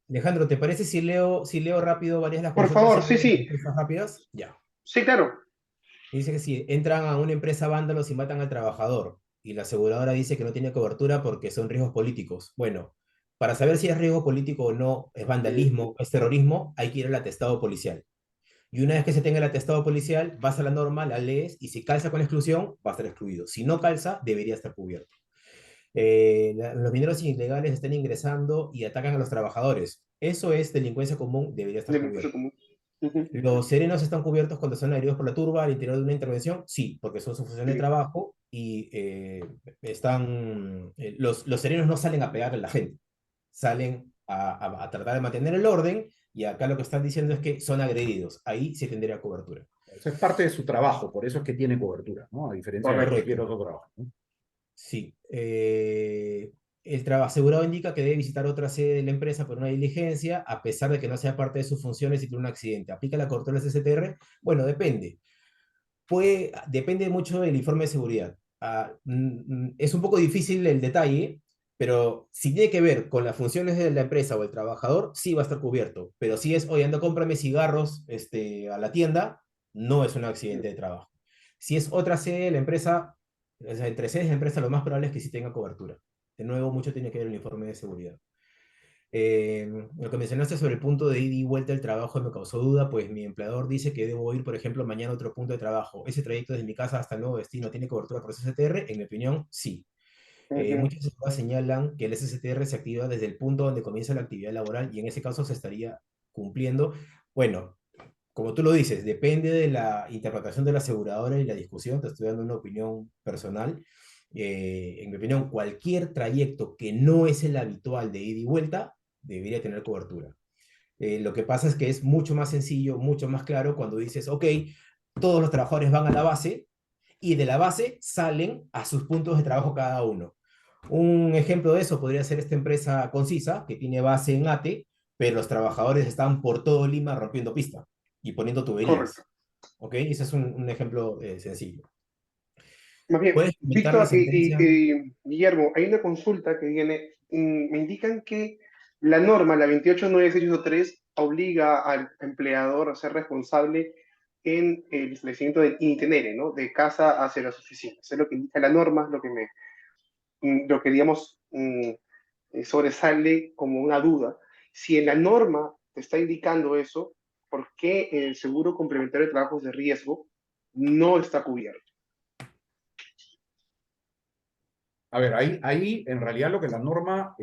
Alejandro, ¿te parece si leo rápido varias de las Por consultas y favor, sí, sí. respuestas rápidas? Ya. Sí, claro. Dice que si entran a una empresa vándalos y matan al trabajador y la aseguradora dice que no tiene cobertura porque son riesgos políticos. Bueno, para saber si es riesgo político o no, es vandalismo, es terrorismo, hay que ir al atestado policial. Y una vez que se tenga el atestado policial, vas a la norma, la lees y si calza con exclusión, va a estar excluido. Si no calza, debería estar cubierto. Los mineros ilegales están ingresando y atacan a los trabajadores. Eso es delincuencia común, debería estar Delincuencia cubierto. común. Ujú. ¿Los serenos están cubiertos cuando son agredidos por la turba al interior de una intervención? Sí, porque son su función de Sí, trabajo y los serenos no salen a pegar a la gente, salen a tratar de mantener el orden y acá lo que están diciendo es que son agredidos. Ahí sí tendría cobertura. Eso es parte de su trabajo, por eso es que tiene cobertura, ¿no? A diferencia de correcto. cualquier Correcto. otro trabajo, ¿no? Sí. El asegurado indica que debe visitar otra sede de la empresa por una diligencia, a pesar de que no sea parte de sus funciones y tiene un accidente. ¿Aplica la cobertura del CCTR? Bueno, depende. Depende mucho del informe de seguridad. Es un poco difícil el detalle, pero si tiene que ver con las funciones de la empresa o el trabajador, sí va a estar cubierto. Pero si es, oye, anda, cómprame cigarros a la tienda, no es un accidente de trabajo. Si es otra sede de la empresa, o sea, entre sedes de la empresa, lo más probable es que sí tenga cobertura. De nuevo, mucho tiene que ver el informe de seguridad. Lo que mencionaste sobre el punto de ida y vuelta del trabajo me causó duda, pues mi empleador dice que debo ir, por ejemplo, mañana a otro punto de trabajo. ¿Ese trayecto desde mi casa hasta el nuevo destino tiene cobertura por SSTR? En mi opinión, sí. Ujú. Muchas personas señalan que el SSTR se activa desde el punto donde comienza la actividad laboral y en ese caso se estaría cumpliendo. Bueno, como tú lo dices, depende de la interpretación de la aseguradora y la discusión, te estoy dando una opinión personal. En mi opinión, cualquier trayecto que no es el habitual de ida y vuelta debería tener cobertura. Lo que pasa es que es mucho más sencillo, mucho más claro cuando dices, ok, todos los trabajadores van a la base y de la base salen a sus puntos de trabajo cada uno. Un ejemplo de eso podría ser esta empresa Concisa, que tiene base en ATE, pero los trabajadores están por todo Lima rompiendo pista y poniendo Correcto. tuberías. ¿Ok? Ese es un ejemplo sencillo. Más bien, ¿Puedes comentar la Víctor sentencia? Guillermo, hay una consulta que viene. Me indican que la norma, la 28963, obliga al empleador a ser responsable en el establecimiento del itinere, ¿no? De casa hacia las oficinas. Es lo que indica la norma, lo que digamos, sobresale como una duda. Si en la norma te está indicando eso, ¿por qué el seguro complementario de trabajos de riesgo no está cubierto? A ver, ahí en realidad lo que la norma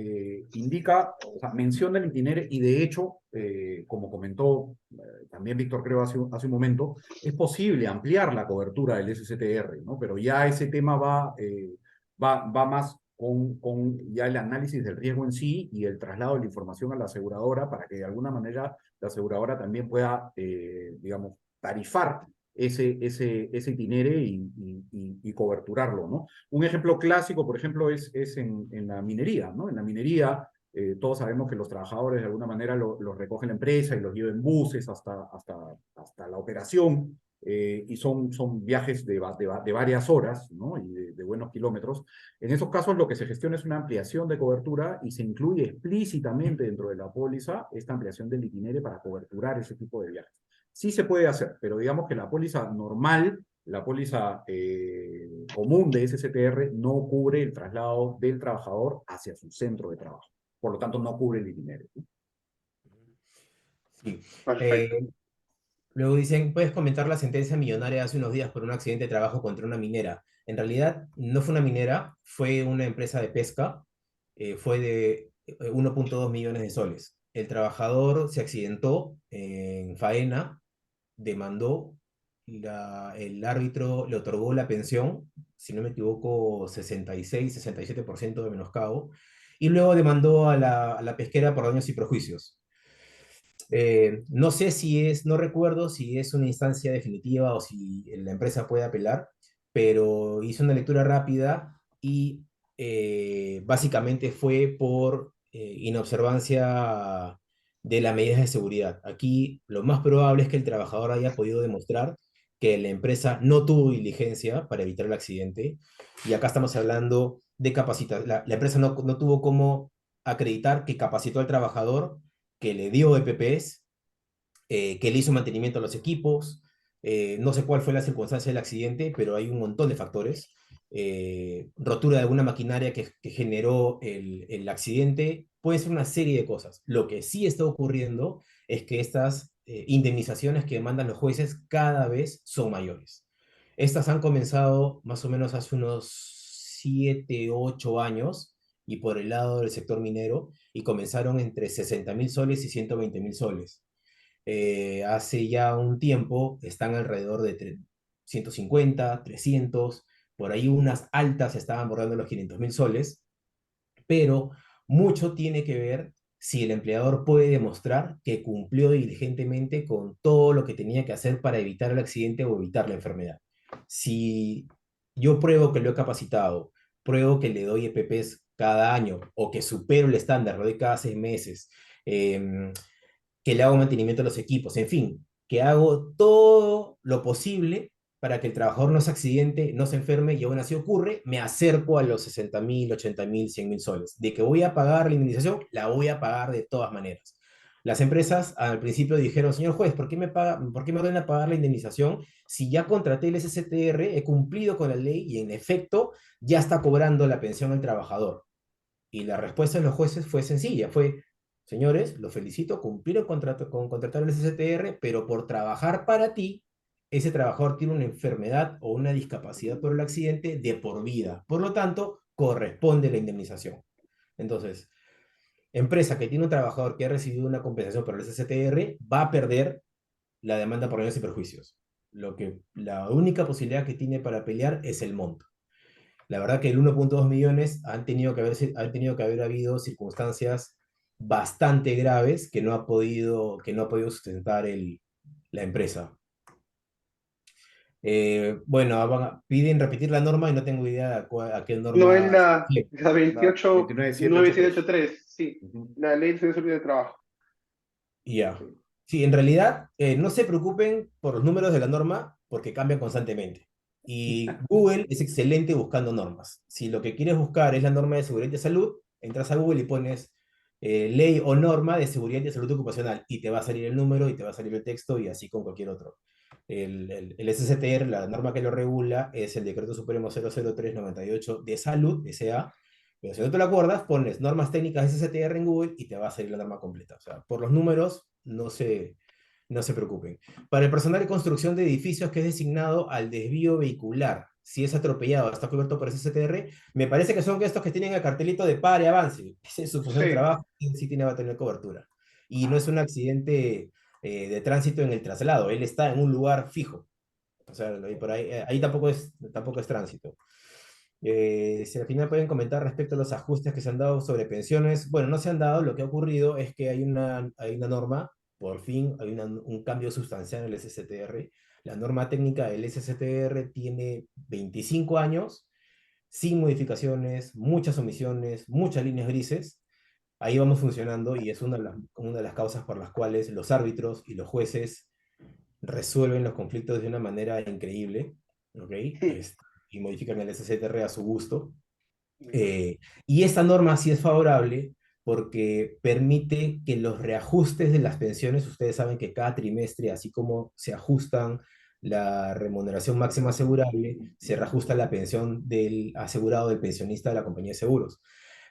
indica, o sea, menciona el itinerario y de hecho, como comentó también Víctor, creo, hace un momento, es posible ampliar la cobertura del SCTR, ¿no? Pero ya ese tema va más con ya el análisis del riesgo en sí y el traslado de la información a la aseguradora para que de alguna manera la aseguradora también pueda, digamos, tarifar ese itinere y coberturarlo, ¿no? Un ejemplo clásico, por ejemplo, es en la minería, ¿no? En la minería, todos sabemos que los trabajadores de alguna manera los recoge la empresa y los lleva en buses hasta la operación. y son viajes de varias horas, ¿no? Y de buenos kilómetros. En esos casos lo que se gestiona es una ampliación de cobertura y se incluye explícitamente dentro de la póliza esta ampliación del itinerario para coberturar ese tipo de viajes. Sí se puede hacer, pero digamos que la póliza normal, la póliza común de SSTR no cubre el traslado del trabajador hacia su centro de trabajo. Por lo tanto, no cubre el itinerario. Sí. Perfecto. Luego dicen, ¿puedes comentar la sentencia millonaria hace unos días por un accidente de trabajo contra una minera? En realidad, no fue una minera, fue una empresa de pesca, fue de 1,2 millones de soles. El trabajador se accidentó en faena, demandó, el árbitro le otorgó la pensión, si no me equivoco, 66-67% de menoscabo, y luego demandó a la pesquera por daños y perjuicios. No sé si es, no recuerdo si es una instancia definitiva o si la empresa puede apelar, pero hice una lectura rápida y básicamente fue por inobservancia de las medidas de seguridad. Aquí lo más probable es que el trabajador haya podido demostrar que la empresa no tuvo diligencia para evitar el accidente. Y acá estamos hablando de capacitar. La empresa no tuvo cómo acreditar que capacitó al trabajador, que le dio EPPs, que le hizo mantenimiento a los equipos. No sé cuál fue la circunstancia del accidente, pero hay un montón de factores. Rotura de alguna maquinaria que generó el accidente, puede ser una serie de cosas. Lo que sí está ocurriendo es que estas indemnizaciones que demandan los jueces cada vez son mayores. Estas han comenzado más o menos hace unos 7, 8 años y por el lado del sector minero y comenzaron entre 60.000 soles y 120.000 soles. Hace ya un tiempo están alrededor de 150, 300, por ahí unas altas estaban bordando los 500.000 soles, pero mucho tiene que ver si el empleador puede demostrar que cumplió diligentemente con todo lo que tenía que hacer para evitar el accidente o evitar la enfermedad. Si yo pruebo que lo he capacitado, pruebo que le doy EPPs cada año o que supero el estándar, lo doy cada 6 meses, que le hago mantenimiento a los equipos, en fin, que hago todo lo posible para que el trabajador no se accidente, no se enferme y aún así ocurre, me acerco a los 60.000, 80.000, 100.000 soles. De que voy a pagar la indemnización, la voy a pagar de todas maneras. Las empresas al principio dijeron, señor juez, ¿por qué me ordena pagar la indemnización si ya contraté el SSTR, he cumplido con la ley y en efecto ya está cobrando la pensión al trabajador? Y la respuesta de los jueces fue sencilla, fue, señores, los felicito, cumplieron contrato, con contratar el SSTR, pero por trabajar para ti, ese trabajador tiene una enfermedad o una discapacidad por el accidente de por vida. Por lo tanto, corresponde la indemnización. Entonces, empresa que tiene un trabajador que ha recibido una compensación por el SSTR va a perder la demanda por daños y perjuicios. La única posibilidad que tiene para pelear es el monto. La verdad que el 1,2 millones han tenido que haber habido circunstancias bastante graves que no ha podido sustentar la empresa. Bueno, piden repetir la norma y no tengo idea a qué No es norma. la, Sí, la La 28983, 29783. sí, Ujú. la ley de servicio de trabajo. ya. Sí. Sí, en realidad no se preocupen por los números de la norma porque cambian constantemente. Y Google es excelente buscando normas. Si lo que quieres buscar es la norma de seguridad y salud, entras a Google y pones ley o norma de seguridad y salud ocupacional y te va a salir el número y te va a salir el texto y así con cualquier otro. El SSTR, la norma que lo regula, es el Decreto Supremo 00398 de Salud, SA, pero si no te lo acuerdas, pones normas técnicas SSTR en Google y te va a salir la norma completa. O sea, por los números, no se preocupen. Para el personal de construcción de edificios que es designado al desvío vehicular, si es atropellado, está cubierto por SSTR, me parece que son estos que tienen el cartelito de pare, avance. Esa es su función de Sí, trabajo, sí tiene, va a tener cobertura. Y no es un accidente de tránsito en el traslado, él está en un lugar fijo. O sea, ahí, por ahí, ahí tampoco es tránsito. Si al final pueden comentar respecto a los ajustes que se han dado sobre pensiones. Bueno, no se han dado, lo que ha ocurrido es que hay una norma, por fin hay un cambio sustancial en el SSTR. La norma técnica del SSTR tiene 25 años, sin modificaciones, muchas omisiones, muchas líneas grises. Ahí vamos funcionando y es una de las causas por las cuales los árbitros y los jueces resuelven los conflictos de una manera increíble, ¿ok? Y modifican el SCTR a su gusto. Eh, y esta norma sí es favorable porque permite que los reajustes de las pensiones, ustedes saben que cada trimestre, así como se ajustan la remuneración máxima asegurable, se reajusta la pensión del asegurado, del pensionista de la compañía de seguros.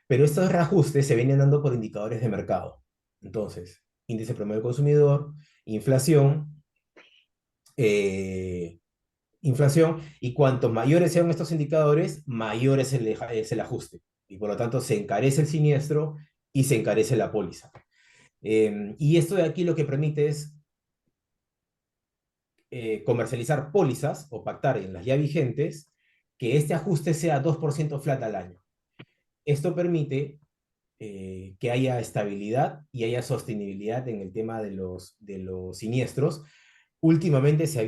Pero estos reajustes se vienen dando por indicadores de mercado. Entonces, índice promedio del consumidor, inflación, eh, inflación, y cuanto mayores sean estos indicadores, mayor es el ajuste. Y por lo tanto se encarece el siniestro y se encarece la póliza. Y esto de aquí lo que permite es comercializar pólizas o pactar en las ya vigentes que este ajuste sea 2% flat al año. Esto permite que haya estabilidad y haya sostenibilidad en el tema de los siniestros. Últimamente se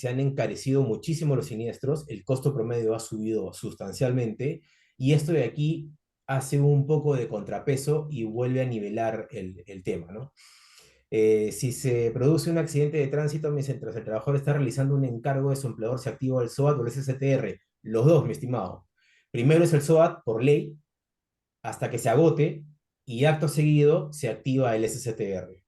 han encarecido muchísimo los siniestros, el costo promedio ha subido sustancialmente y esto de aquí hace un poco de contrapeso y vuelve a nivelar el tema, ¿no? Si se produce un accidente de tránsito mientras el trabajador está realizando un encargo de su empleador, se activa el SOAT o el SCTR. Los dos, mi estimado. Primero es el SOAT por ley hasta que se agote y acto seguido se activa el SCTR.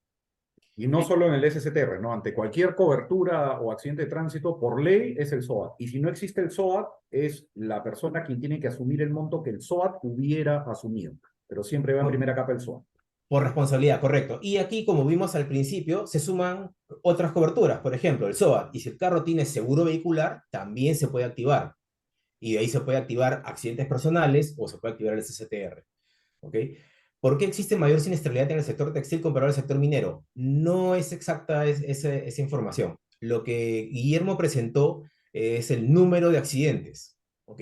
Y no solo en el SCTR, ¿no? Ante cualquier cobertura o accidente de tránsito, por ley es el SOAT. Y si no existe el SOAT, es la persona quien tiene que asumir el monto que el SOAT hubiera asumido. Pero siempre va en primera capa el SOAT. Por responsabilidad, correcto. Y aquí, como vimos al principio, se suman otras coberturas, por ejemplo, el SOAT. Y si el carro tiene seguro vehicular, también se puede activar. Y de ahí se puede activar accidentes personales o se puede activar el SCTR. ¿Ok? ¿Por qué existe mayor siniestralidad en el sector textil comparado al sector minero? No es exacta esa información. Lo que Guillermo presentó es el número de accidentes, ¿ok?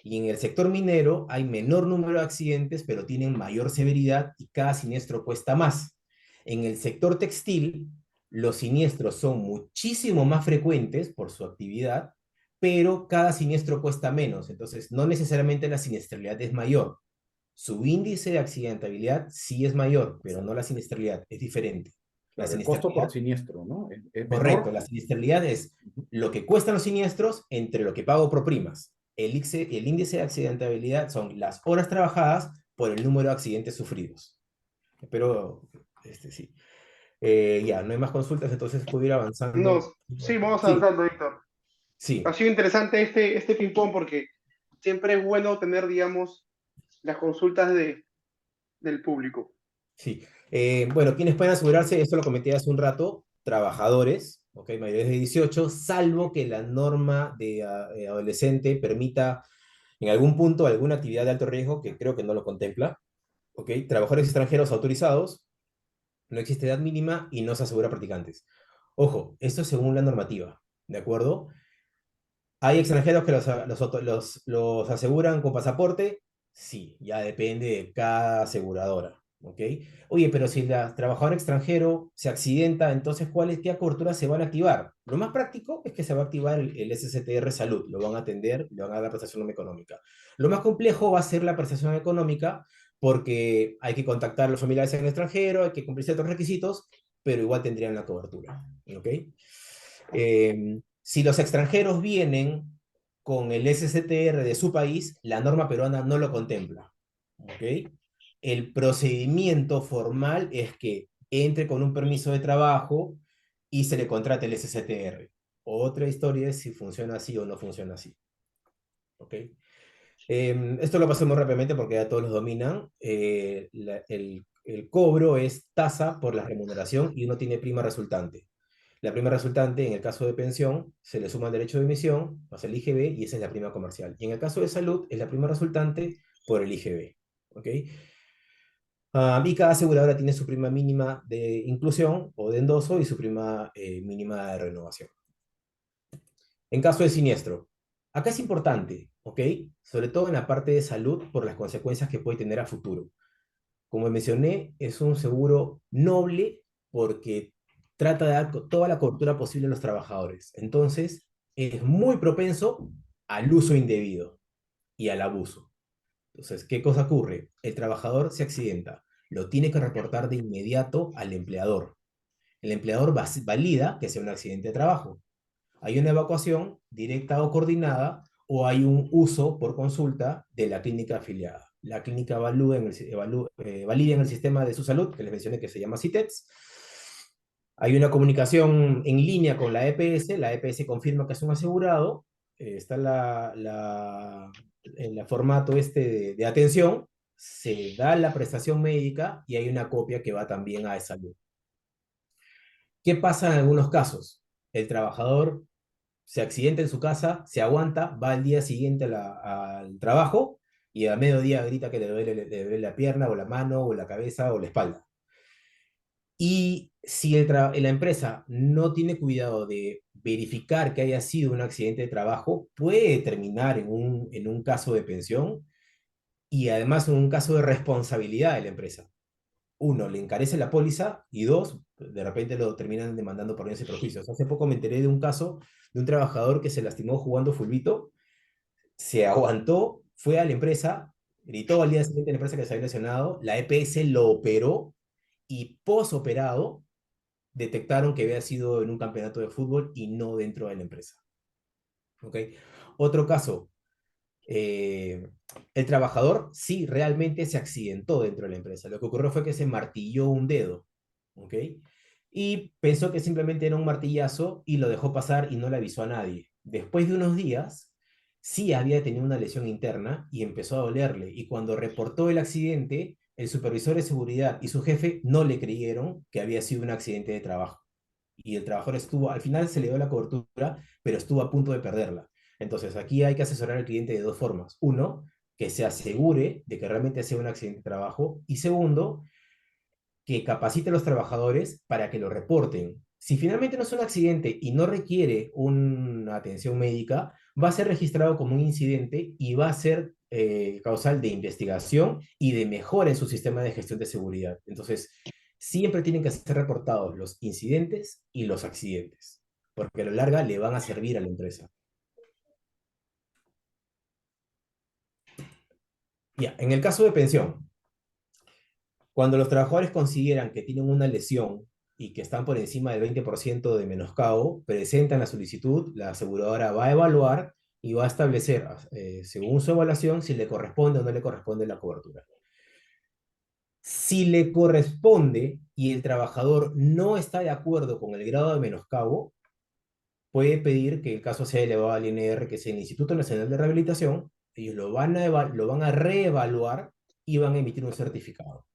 Y en el sector minero hay menor número de accidentes, pero tienen mayor severidad y cada siniestro cuesta más. En el sector textil, los siniestros son muchísimo más frecuentes por su actividad, pero cada siniestro cuesta menos. Entonces, no necesariamente la siniestralidad es mayor. Su índice de accidentabilidad sí es mayor, pero no la siniestralidad, es diferente. La Claro, el costo por siniestralidad, siniestro, ¿no? Es correcto, menor. la siniestralidad es lo que cuestan los siniestros entre lo que pago por primas. El índice de accidentabilidad son las horas trabajadas por el número de accidentes sufridos. Espero, sí. Ya, no hay más consultas, entonces puedo ir No, avanzando. sí, vamos Sí, avanzando, Víctor. Ha sí, sido interesante este ping-pong porque siempre es bueno tener, digamos, las consultas del público. sí. Bueno, quienes pueden asegurarse, esto lo comenté hace un rato, trabajadores, ¿ok? Mayores de 18, salvo que la norma de adolescente permita en algún punto alguna actividad de alto riesgo, que creo que no lo contempla, ¿ok? Trabajadores extranjeros autorizados, no existe edad mínima y no se asegura practicantes. Ojo, esto es según la normativa, ¿de acuerdo? ¿Hay extranjeros que los aseguran con pasaporte? Sí, ya depende de cada aseguradora, ¿ok? Oye, pero si el trabajador extranjero se accidenta, entonces, ¿qué coberturas se van a activar? Lo más práctico es que se va a activar el SCTR Salud, lo van a atender, le van a dar la prestación económica. Lo más complejo va a ser la prestación económica porque hay que contactar a los familiares en el extranjero, hay que cumplir ciertos requisitos, pero igual tendrían la cobertura, ¿ok? Si los extranjeros vienen con el SCTR de su país, la norma peruana no lo contempla. ¿Ok? El procedimiento formal es que entre con un permiso de trabajo y se le contrate el SCTR. Otra historia es si funciona así o no funciona así. ¿Ok? Esto lo pasamos rápidamente porque ya todos los dominan. El cobro es tasa por la remuneración y uno tiene prima resultante. La prima resultante, en el caso de pensión, se le suma el derecho de emisión, más el IGB, y esa es la prima comercial. Y en el caso de salud, es la prima resultante por el IGB. ¿Ok? Y cada aseguradora tiene su prima mínima de inclusión o de endoso y su prima mínima de renovación. En caso de siniestro, acá es importante, ¿ok? Sobre todo en la parte de salud por las consecuencias que puede tener a futuro. Como mencioné, es un seguro noble porque trata de dar toda la cobertura posible a los trabajadores. Entonces, es muy propenso al uso indebido y al abuso. Entonces, ¿qué cosa ocurre? El trabajador se accidenta, lo tiene que reportar de inmediato al empleador. El empleador valida que sea un accidente de trabajo. Hay una evacuación directa o coordinada o hay un uso por consulta de la clínica afiliada. La clínica valida en el sistema de su salud, que les mencioné que se llama CITEX. Hay una comunicación en línea con la EPS confirma que es un asegurado, está en el formato de atención, se da la prestación médica y hay una copia que va también a salud. ¿Qué pasa en algunos casos? El trabajador se accidenta en su casa, se aguanta, va al día siguiente al trabajo y a mediodía grita que le duele la pierna o la mano o la cabeza o la espalda. Y si la empresa no tiene cuidado de verificar que haya sido un accidente de trabajo, puede terminar en un caso de pensión y además en un caso de responsabilidad de la empresa. Uno, le encarece la póliza y dos, de repente lo terminan demandando por daños y perjuicios. Hace poco me enteré de un caso de un trabajador que se lastimó jugando fulbito, se aguantó, fue a la empresa, gritó al día siguiente a la empresa que se había lesionado, la EPS lo operó y posoperado detectaron que había sido en un campeonato de fútbol y no dentro de la empresa. ¿Ok? Otro caso, el trabajador sí realmente se accidentó dentro de la empresa. Lo que ocurrió fue que se martilló un dedo, ¿ok? Y pensó que simplemente era un martillazo y lo dejó pasar y no le avisó a nadie. Después de unos días, sí había tenido una lesión interna y empezó a dolerle. Y cuando reportó el accidente, el supervisor de seguridad y su jefe no le creyeron que había sido un accidente de trabajo. Y el trabajador estuvo, al final se le dio la cobertura, pero estuvo a punto de perderla. Entonces, aquí hay que asesorar al cliente de dos formas. Uno, que se asegure de que realmente sea un accidente de trabajo. Y segundo, que capacite a los trabajadores para que lo reporten. Si finalmente no es un accidente y no requiere una atención médica, va a ser registrado como un incidente y va a ser causal de investigación y de mejora en su sistema de gestión de seguridad. Entonces, siempre tienen que ser reportados los incidentes y los accidentes, porque a lo largo le van a servir a la empresa. Ya, en el caso de pensión, cuando los trabajadores consideran que tienen una lesión y que están por encima del 20% de menoscabo, presentan la solicitud, la aseguradora va a evaluar y va a establecer, según su evaluación, si le corresponde o no le corresponde la cobertura. Si le corresponde y el trabajador no está de acuerdo con el grado de menoscabo, puede pedir que el caso sea elevado al INR, que es el Instituto Nacional de Rehabilitación. Ellos lo van a reevaluar y van a emitir un certificado.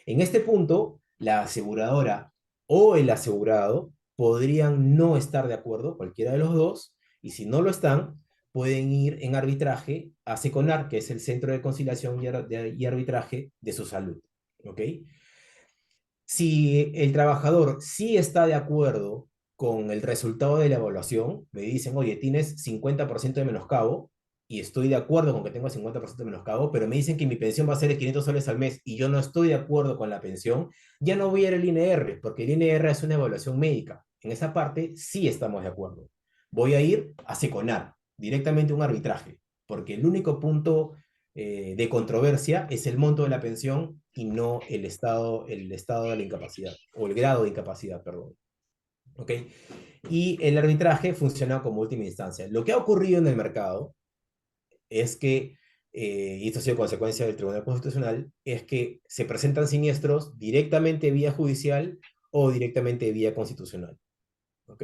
En este punto, la aseguradora o el asegurado podrían no estar de acuerdo, cualquiera de los dos, y si no lo están, pueden ir en arbitraje a SECONAR, que es el Centro de Conciliación y Arbitraje de su salud. ¿Ok? Si el trabajador sí está de acuerdo con el resultado de la evaluación, me dicen, oye, tienes 50% de menoscabo, y estoy de acuerdo con que tengo 50% de menoscabo, pero me dicen que mi pensión va a ser de 500 soles al mes y yo no estoy de acuerdo con la pensión, ya no voy a ir al INR, porque el INR es una evaluación médica. En esa parte sí estamos de acuerdo. Voy a ir a SECONAR, directamente a un arbitraje, porque el único punto de controversia es el monto de la pensión y no el estado de la incapacidad, o el grado de incapacidad, perdón. ¿Ok? Y el arbitraje funciona como última instancia. Lo que ha ocurrido en el mercado es que, y esto ha sido consecuencia del Tribunal Constitucional, es que se presentan siniestros directamente vía judicial o directamente vía constitucional. ¿Ok?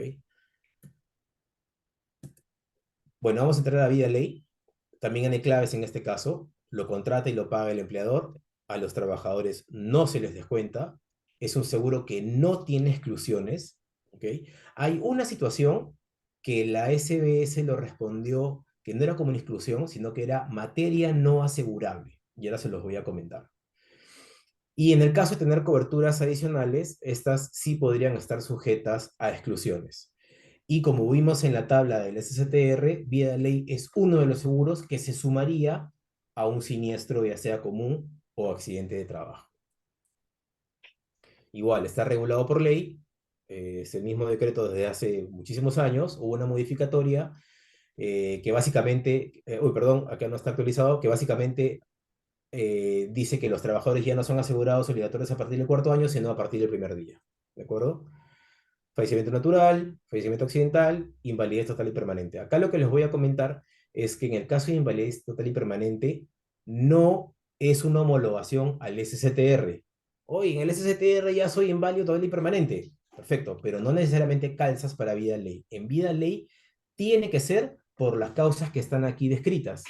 Bueno, vamos a entrar a la vía ley. También hay claves en este caso. Lo contrata y lo paga el empleador. A los trabajadores no se les descuenta. Es un seguro que no tiene exclusiones. ¿Ok? Hay una situación que la SBS lo respondió que no era como una exclusión, sino que era materia no asegurable. Y ahora se los voy a comentar. Y en el caso de tener coberturas adicionales, estas sí podrían estar sujetas a exclusiones. Y como vimos en la tabla del SSTR, Vía de Ley es uno de los seguros que se sumaría a un siniestro, ya sea común o accidente de trabajo. Igual, está regulado por ley, es el mismo decreto desde hace muchísimos años, hubo una modificatoria que básicamente, perdón, acá no está actualizado, que básicamente dice que los trabajadores ya no son asegurados obligatorios a partir del cuarto año, sino a partir del primer día. ¿De acuerdo? fallecimiento natural, fallecimiento accidental, invalidez total y permanente. Acá lo que les voy a comentar es que en el caso de invalidez total y permanente, no es una homologación al SCTR. Hoy en el SCTR ya soy inválido total y permanente. Perfecto, pero no necesariamente calzas para vida ley. En vida ley tiene que ser por las causas que están aquí descritas.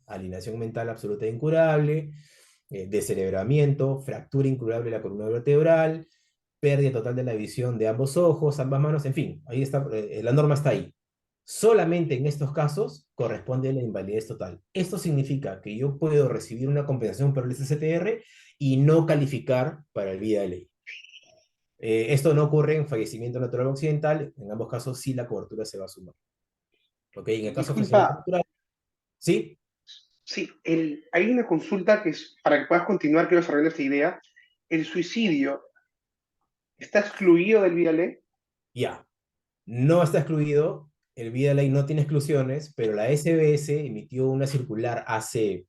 Alienación mental absoluta e incurable, descerebramiento, fractura incurable de la columna vertebral, pérdida total de la visión de ambos ojos, ambas manos, en fin, ahí está, la norma está ahí. Solamente en estos casos corresponde la invalidez total. Esto significa que yo puedo recibir una compensación por el SCTR y no calificar para el vida de ley. Esto no ocurre en fallecimiento natural o accidental, en ambos casos sí la cobertura se va a sumar. ¿Ok? En el caso de fallecimiento Disculpa, natural, ¿sí? sí, hay una consulta que es, para que puedas continuar, quiero desarrollar esta idea. ¿El suicidio está excluido del vida ley? Ya. No está excluido, el Vida Ley no tiene exclusiones, pero la SBS emitió una circular hace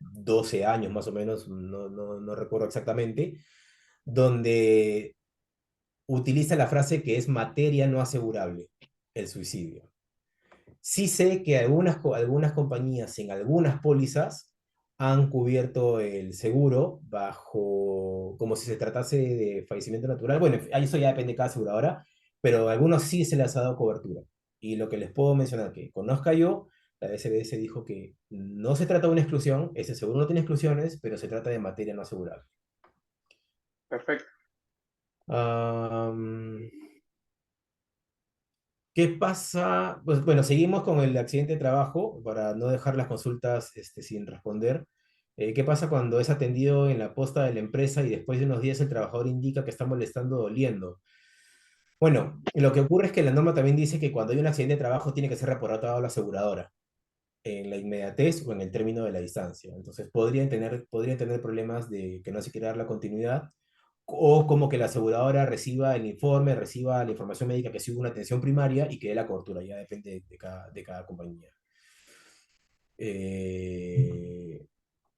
12 años más o menos, no recuerdo exactamente, donde utiliza la frase que es materia no asegurable, el suicidio. Sí sé que algunas compañías en algunas pólizas han cubierto el seguro bajo, como si se tratase de fallecimiento natural. Bueno, eso ya depende de cada aseguradora, pero a algunos sí se les ha dado cobertura. Y lo que les puedo mencionar que conozca yo, la SBS dijo que no se trata de una exclusión, ese seguro no tiene exclusiones, pero se trata de materia no asegurable. Perfecto. Am, ¿Qué pasa? Pues bueno, seguimos con el accidente de trabajo para no dejar las consultas sin responder. ¿Qué pasa cuando es atendido en la posta de la empresa y después de unos días el trabajador indica que está molestando o doliendo? Bueno, lo que ocurre es que la norma también dice que cuando hay un accidente de trabajo tiene que ser reportado a la aseguradora en la inmediatez o en el término de la distancia. Entonces podrían tener problemas de que no se quiera dar la continuidad o como que la aseguradora reciba el informe, reciba la información médica que sí hubo una atención primaria y que dé la cobertura, ya depende de cada compañía. Eh,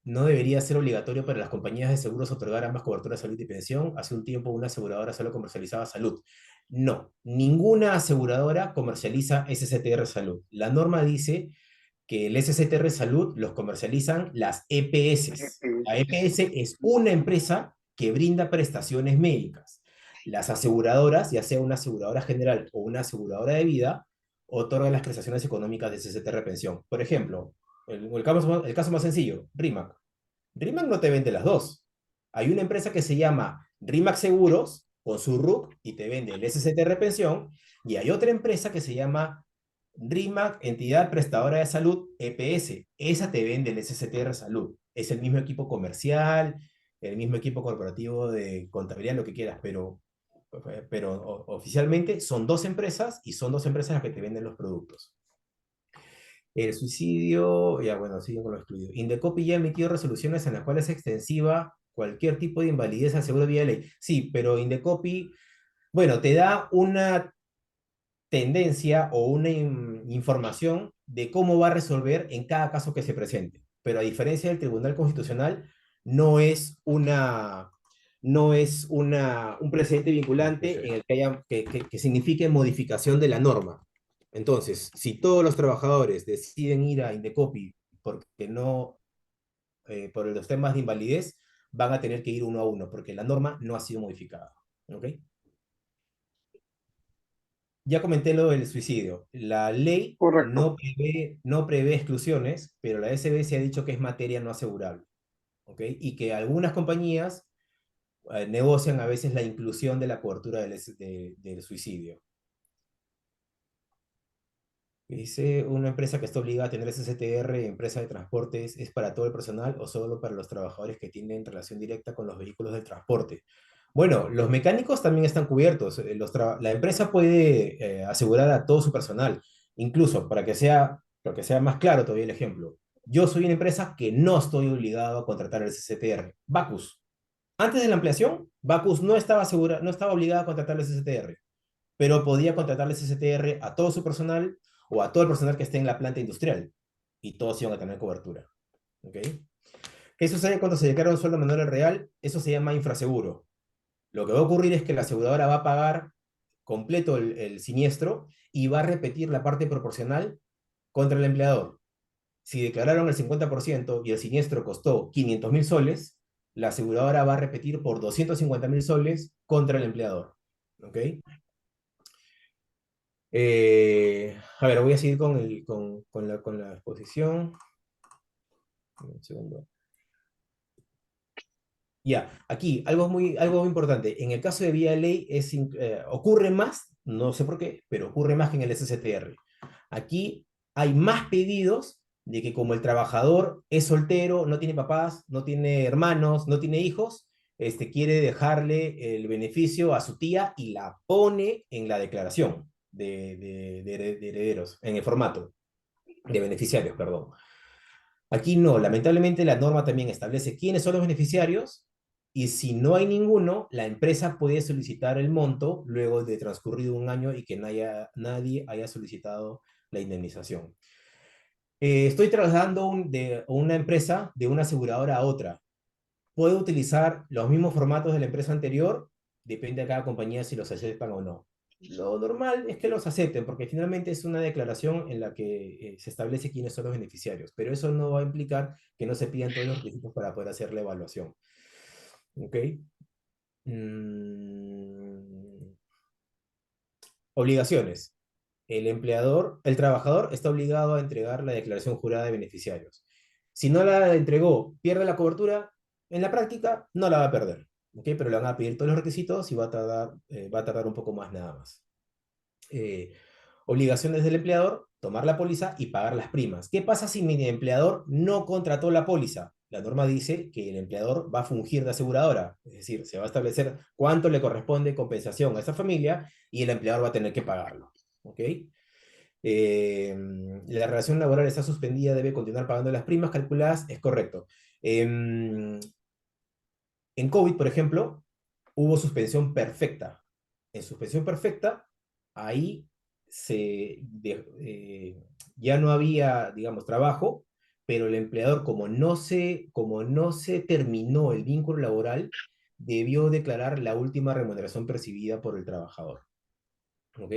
no debería ser obligatorio para las compañías de seguros otorgar ambas coberturas de salud y pensión. Hace un tiempo una aseguradora solo comercializaba salud. No, ninguna aseguradora comercializa SCTR Salud. La norma dice que el SCTR Salud los comercializan las EPS. La EPS es una empresa que brinda prestaciones médicas. Las aseguradoras, ya sea una aseguradora general o una aseguradora de vida, otorgan las prestaciones económicas de SCTR Pensión. Por ejemplo, el caso más sencillo, RIMAC. RIMAC no te vende las dos. Hay una empresa que se llama RIMAC Seguros con su RUC y te vende el SCTR Pensión, y hay otra empresa que se llama RIMAC, Entidad Prestadora de Salud, EPS. Esa te vende el SCTR Salud. Es el mismo equipo comercial, el mismo equipo corporativo de contabilidad, lo que quieras, pero oficialmente son dos empresas y son dos empresas las que te venden los productos. El suicidio, ya bueno, sigue con lo excluido. Indecopi ya emitió resoluciones en las cuales es extensiva cualquier tipo de invalidez al seguro de vida de ley. Sí, pero Indecopi, bueno, te da una tendencia o una información de cómo va a resolver en cada caso que se presente. Pero a diferencia del Tribunal Constitucional, no es un precedente vinculante en el que signifique modificación de la norma. Entonces, si todos los trabajadores deciden ir a Indecopi porque no, por los temas de invalidez, van a tener que ir uno a uno, porque la norma no ha sido modificada. ¿Ok? Ya comenté lo del suicidio. La ley Correcto. no prevé exclusiones, pero la SBS ha dicho que es materia no asegurable. ¿Ok? Y que algunas compañías negocian a veces la inclusión de la cobertura del suicidio. Dice, una empresa que está obligada a tener SCTR, empresa de transportes, ¿es para todo el personal o solo para los trabajadores que tienen relación directa con los vehículos de transporte? Bueno, los mecánicos también están cubiertos. La empresa puede asegurar a todo su personal. Incluso, para que sea más claro todavía el ejemplo, yo soy una empresa que no estoy obligado a contratar el SCTR. Bacus. Antes de la ampliación, Bacus no estaba obligada a contratar el SCTR, pero podía contratarle SCTR a todo su personal o a todo el personal que esté en la planta industrial, y todos iban a tener cobertura. ¿Ok? ¿Qué sucede cuando se declara un sueldo menor al real? Eso se llama infraseguro. Lo que va a ocurrir es que la aseguradora va a pagar completo el siniestro y va a repetir la parte proporcional contra el empleador. Si declararon el 50% y el siniestro costó 500.000 soles, la aseguradora va a repetir por 250.000 soles contra el empleador. ¿Ok? A ver, voy a seguir con la exposición. Un segundo. Ya, aquí, algo muy importante. En el caso de vía de ley ocurre más, no sé por qué, pero ocurre más que en el SSTR. Aquí hay más pedidos de que como el trabajador es soltero, no tiene papás, no tiene hermanos, no tiene hijos, quiere dejarle el beneficio a su tía y la pone en la declaración de herederos, en el formato de beneficiarios, perdón. Aquí no, lamentablemente la norma también establece quiénes son los beneficiarios y si no hay ninguno, la empresa puede solicitar el monto luego de transcurrido un año y que nadie haya solicitado la indemnización. Estoy trasladando de una empresa de una aseguradora a otra. ¿Puedo utilizar los mismos formatos de la empresa anterior? Depende de cada compañía si los aceptan o no. Lo normal es que los acepten, porque finalmente es una declaración en la que se establece quiénes son los beneficiarios, pero eso no va a implicar que no se pidan todos los requisitos para poder hacer la evaluación. ¿Ok? Mm. Obligaciones. El trabajador está obligado a entregar la declaración jurada de beneficiarios. Si no la entregó, pierde la cobertura, en la práctica no la va a perder, ¿ok? Pero le van a pedir todos los requisitos y va a tardar un poco más nada más. Obligaciones del empleador, tomar la póliza y pagar las primas. ¿Qué pasa si mi empleador no contrató la póliza? La norma dice que el empleador va a fungir de aseguradora, es decir, se va a establecer cuánto le corresponde compensación a esa familia y el empleador va a tener que pagarlo. ¿Ok? La relación laboral está suspendida, debe continuar pagando las primas calculadas, es correcto. En COVID, por ejemplo, hubo suspensión perfecta. En suspensión perfecta, ahí ya no había, digamos, trabajo, pero el empleador, como no se terminó el vínculo laboral, debió declarar la última remuneración percibida por el trabajador. ¿Ok?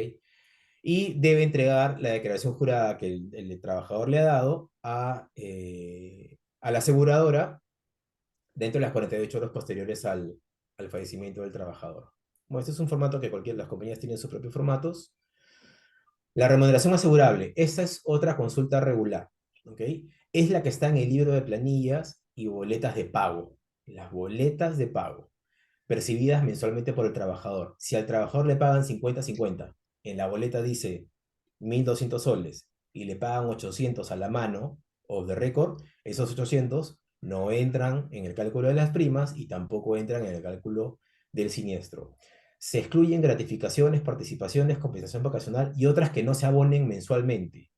Y debe entregar la declaración jurada que el trabajador le ha dado a la aseguradora dentro de las 48 horas posteriores al fallecimiento del trabajador. Bueno, este es un formato que las compañías tienen sus propios formatos. La remuneración asegurable, esta es otra consulta regular, ¿ok? Es la que está en el libro de planillas y boletas de pago. Las boletas de pago, percibidas mensualmente por el trabajador. Si al trabajador le pagan 50-50, en la boleta dice 1.200 soles y le pagan 800 a la mano, o de récord, esos 800 no entran en el cálculo de las primas y tampoco entran en el cálculo del siniestro. Se excluyen gratificaciones, participaciones, compensación vacacional y otras que no se abonen mensualmente.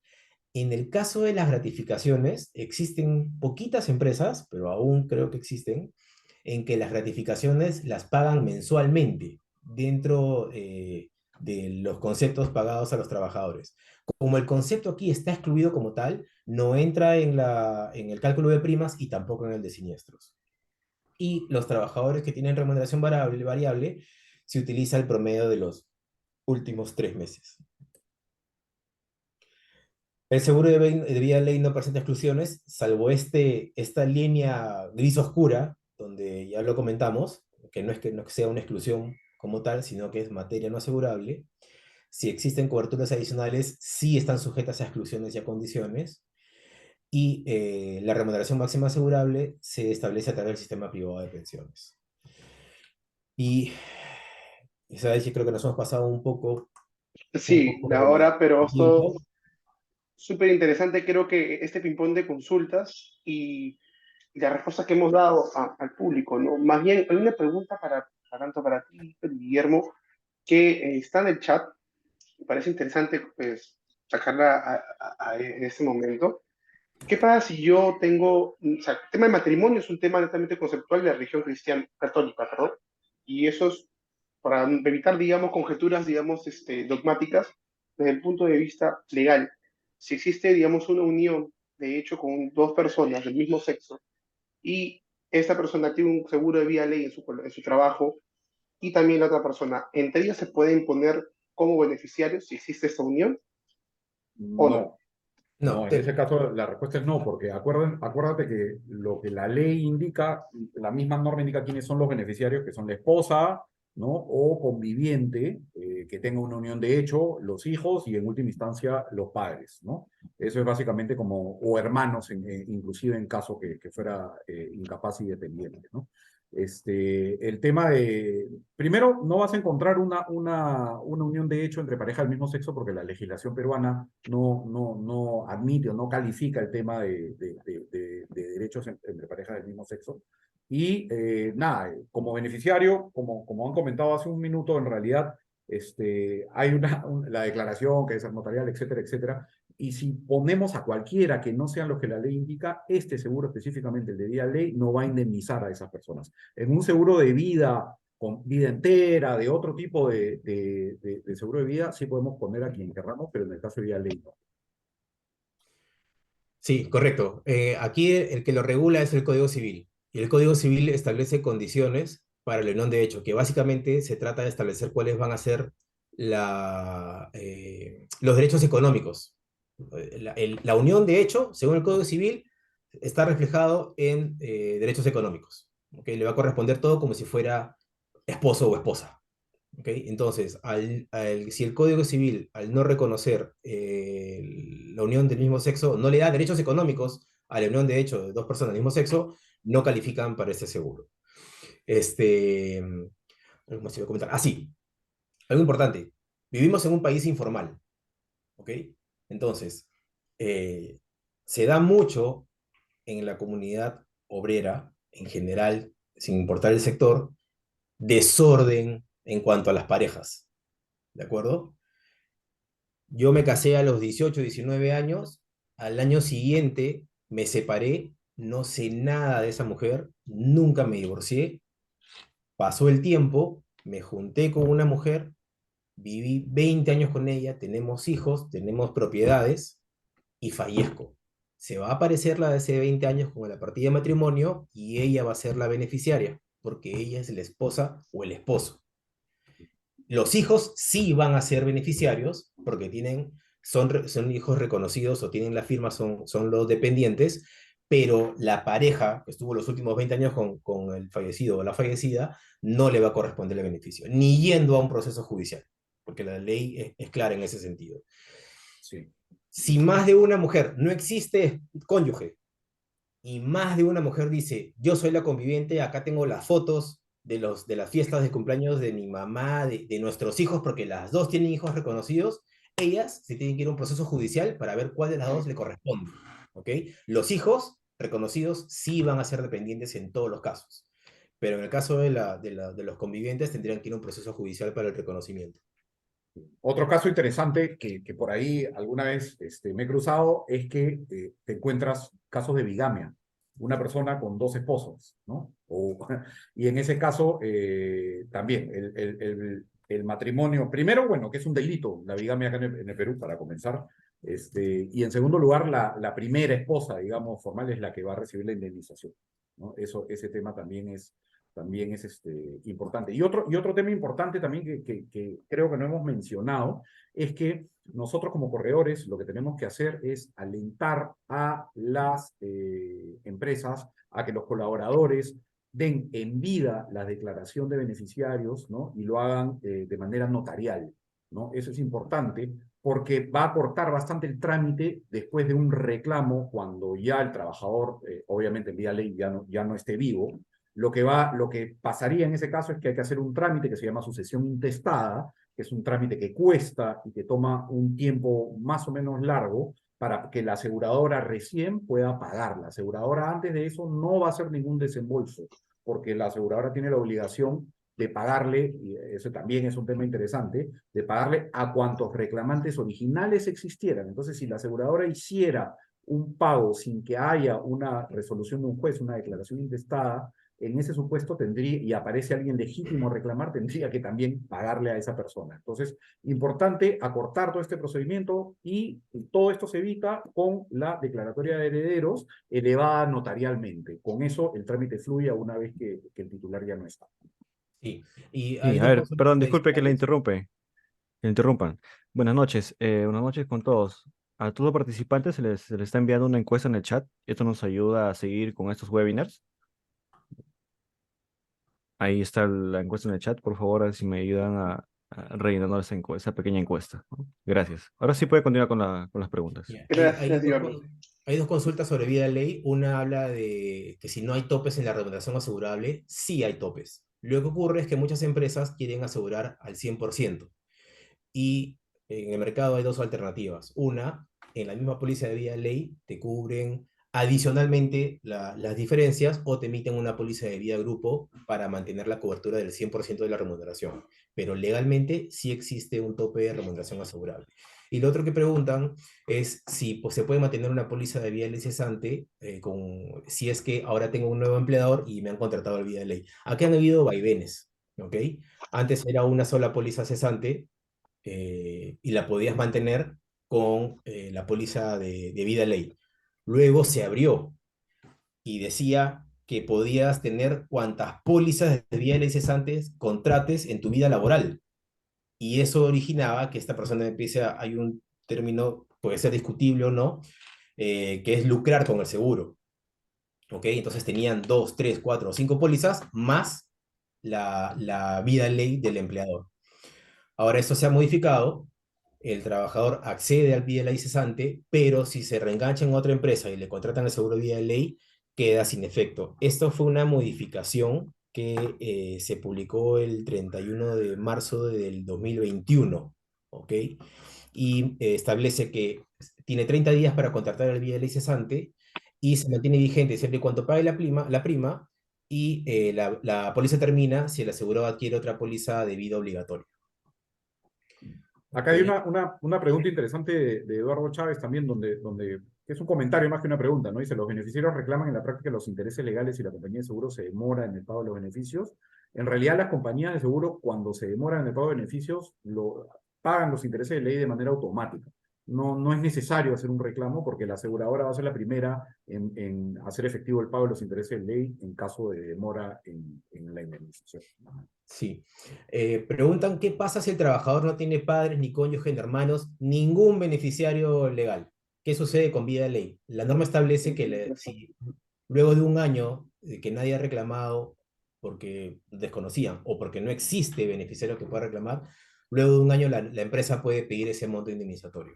En el caso de las gratificaciones, existen poquitas empresas, pero aún creo que existen, en que las gratificaciones las pagan mensualmente dentro de los conceptos pagados a los trabajadores. Como el concepto aquí está excluido como tal, no entra en el cálculo de primas y tampoco en el de siniestros. Y los trabajadores que tienen remuneración variable se utiliza el promedio de los últimos 3 meses. El seguro de vida de ley no presenta exclusiones, salvo esta línea gris oscura, donde ya lo comentamos, que no sea una exclusión como tal, sino que es materia no asegurable. Si existen coberturas adicionales, sí están sujetas a exclusiones y a condiciones. Y la remuneración máxima asegurable se establece a través del sistema privado de pensiones. Y esa creo que nos hemos pasado un Sí, poco la hora, pero de esto tiempo. súper interesante. Creo que este ping-pong de consultas y la respuesta que hemos dado al público, ¿no? Más bien, hay una pregunta tanto para ti, Guillermo, que está en el chat. Me parece interesante, pues, sacarla en este momento. ¿Qué pasa si yo tengo, o sea, el tema de matrimonio es un tema netamente conceptual de la religión cristiana, católica, perdón, y eso es para evitar, digamos, conjeturas, digamos, dogmáticas desde el punto de vista legal. Si existe, digamos, una unión, de hecho, con dos personas del mismo sexo, y esta persona tiene un seguro de vida ley en su trabajo, y también la otra persona, entre ellas se puede imponer como beneficiarios si existe esta unión o no. No. No, No, en ese caso la respuesta es no, porque acuérdate que lo que la ley indica, la misma norma indica quiénes son los beneficiarios, que son la esposa, ¿no? O conviviente, que tenga una unión de hecho, los hijos y en última instancia los padres, ¿no? Eso es básicamente como, o hermanos, inclusive en caso que fuera incapaz y dependiente, ¿no? El tema de, primero, no vas a encontrar una unión de hecho entre parejas del mismo sexo porque la legislación peruana no admite o no califica el tema de derechos entre parejas del mismo sexo. Y nada, como beneficiario, como han comentado hace un minuto, en realidad hay la declaración que debe ser notarial, etcétera, etcétera. Y si ponemos a cualquiera que no sean los que la ley indica, este seguro específicamente, el de vida ley, no va a indemnizar a esas personas. En un seguro de vida, con vida entera, de otro tipo de seguro de vida, sí podemos poner a quien querramos, pero en el caso de vida ley no. sí, correcto. Aquí el que lo regula es el Código Civil. Y el Código Civil establece condiciones para la unión de hecho, que básicamente se trata de establecer cuáles van a ser los derechos económicos. La unión de hecho, según el Código Civil, está reflejado en derechos económicos. ¿Ok? Le va a corresponder todo como si fuera esposo o esposa. ¿Ok? Entonces, si el Código Civil, al no reconocer la unión del mismo sexo, no le da derechos económicos a la unión de hecho de dos personas del mismo sexo, no califican para este seguro. Algo más iba a comentar. Ah, sí, algo importante. Vivimos en un país informal, ¿ok? Entonces, eh, se da mucho en la comunidad obrera, en general, sin importar el sector, desorden en cuanto a las parejas, ¿de acuerdo? Yo me casé a los 18, 19 años, al año siguiente me separé, no sé nada de esa mujer, nunca me divorcié, pasó el tiempo, me junté con una mujer, viví 20 años con ella, tenemos hijos, tenemos propiedades y fallezco. Se va a aparecer la de hace 20 años con la partida de matrimonio y ella va a ser la beneficiaria, porque ella es la esposa o el esposo. Los hijos sí van a ser beneficiarios porque son hijos reconocidos o tienen la firma, son los dependientes, pero la pareja que estuvo los últimos 20 años con el fallecido o la fallecida no le va a corresponder el beneficio, ni yendo a un proceso judicial, porque la ley es clara en ese sentido. Sí. Si más de una mujer, no existe cónyuge, y más de una mujer dice, yo soy la conviviente, acá tengo las fotos de las fiestas de cumpleaños de mi mamá, de nuestros hijos, porque las dos tienen hijos reconocidos, ellas se tienen que ir a un proceso judicial para ver cuál de las dos le corresponde. ¿Ok? Los hijos reconocidos sí van a ser dependientes en todos los casos, pero en el caso de los convivientes tendrían que ir a un proceso judicial para el reconocimiento. Otro caso interesante que por ahí alguna vez me he cruzado es que te encuentras casos de bigamia, una persona con dos esposos, ¿no? Y en ese caso también el matrimonio, primero, bueno, que es un delito, la bigamia acá en el Perú, para comenzar, y en segundo lugar, la primera esposa, digamos, formal es la que va a recibir la indemnización, ¿no? Ese tema también es importante. Y otro tema importante también que creo que no hemos mencionado es que nosotros como corredores lo que tenemos que hacer es alentar a las empresas a que los colaboradores den en vida la declaración de beneficiarios, ¿no? Y lo hagan de manera notarial, ¿no? Eso es importante porque va a cortar bastante el trámite después de un reclamo cuando ya el trabajador, obviamente en vía ley ya no esté vivo. Lo que pasaría en ese caso es que hay que hacer un trámite que se llama sucesión intestada, que es un trámite que cuesta y que toma un tiempo más o menos largo para que la aseguradora recién pueda pagar. La aseguradora antes de eso no va a hacer ningún desembolso, porque la aseguradora tiene la obligación de pagarle, y eso también es un tema interesante, de pagarle a cuantos reclamantes originales existieran. Entonces, si la aseguradora hiciera un pago sin que haya una resolución de un juez, una declaración intestada, en ese supuesto tendría, y aparece alguien legítimo a reclamar, tendría que también pagarle a esa persona. Entonces, importante acortar todo este procedimiento y todo esto se evita con la declaratoria de herederos elevada notarialmente. Con eso el trámite fluye una vez que, el titular ya no está. Sí, y Sí, hay a dos ver, consultas perdón, disculpe que le adicionales. interrumpe. Que interrumpan. Buenas noches con todos. A todos los participantes se les está enviando una encuesta en el chat. Esto nos ayuda a seguir con estos webinars. Ahí está la encuesta en el chat. Por favor, a ver si me ayudan a rellenando esa pequeña encuesta, ¿no? Gracias. Ahora sí puede continuar con las preguntas. Ya, Gracias, Guillermo. hay dos consultas sobre vida de ley. Una habla de que si no hay topes en la remuneración asegurable, sí hay topes. Lo que ocurre es que muchas empresas quieren asegurar al 100%. Y en el mercado hay dos alternativas. Una, en la misma póliza de vida de ley te cubren adicionalmente las diferencias o te emiten una póliza de vida grupo para mantener la cobertura del 100% de la remuneración. Pero legalmente sí existe un tope de remuneración asegurable. Y lo otro que preguntan es si pues, se puede mantener una póliza de vida de ley cesante si es que ahora tengo un nuevo empleador y me han contratado el vida de ley. Aquí han habido vaivenes, ¿ok? Antes era una sola póliza cesante y la podías mantener con la póliza de vida ley. Luego se abrió y decía que podías tener cuantas pólizas de vida ley cesantes contrates en tu vida laboral. Y eso originaba que esta persona empiece hay un término, puede ser discutible o no, que es lucrar con el seguro. ¿Ok? Entonces tenían 2, 3, 4 o 5 pólizas más la vida ley del empleador. Ahora esto se ha modificado, el trabajador accede al vida de ley cesante, pero si se reengancha en otra empresa y le contratan el seguro de vida de ley, queda sin efecto. Esto fue una modificación que se publicó el 31 de marzo del 2021, ¿ok? Y establece que tiene 30 días para contratar el vida de ley cesante y se mantiene vigente siempre y cuando pague la prima y la póliza termina si el asegurado adquiere otra póliza de vida obligatoria. Acá hay una pregunta interesante de Eduardo Chávez también, que es un comentario más que una pregunta, ¿no? Dice, los beneficiarios reclaman en la práctica los intereses legales y la compañía de seguro se demora en el pago de los beneficios. En realidad, las compañías de seguro, cuando se demoran en el pago de beneficios, pagan los intereses de ley de manera automática. No es necesario hacer un reclamo porque la aseguradora va a ser la primera en hacer efectivo el pago de los intereses de ley en caso de demora en la indemnización. Sí. Preguntan qué pasa si el trabajador no tiene padres, ni cónyuges, ni hermanos, ningún beneficiario legal. ¿Qué sucede con vida de ley? La norma establece que si luego de un año de que nadie ha reclamado porque desconocían o porque no existe beneficiario que pueda reclamar, luego de un año la empresa puede pedir ese monto indemnizatorio.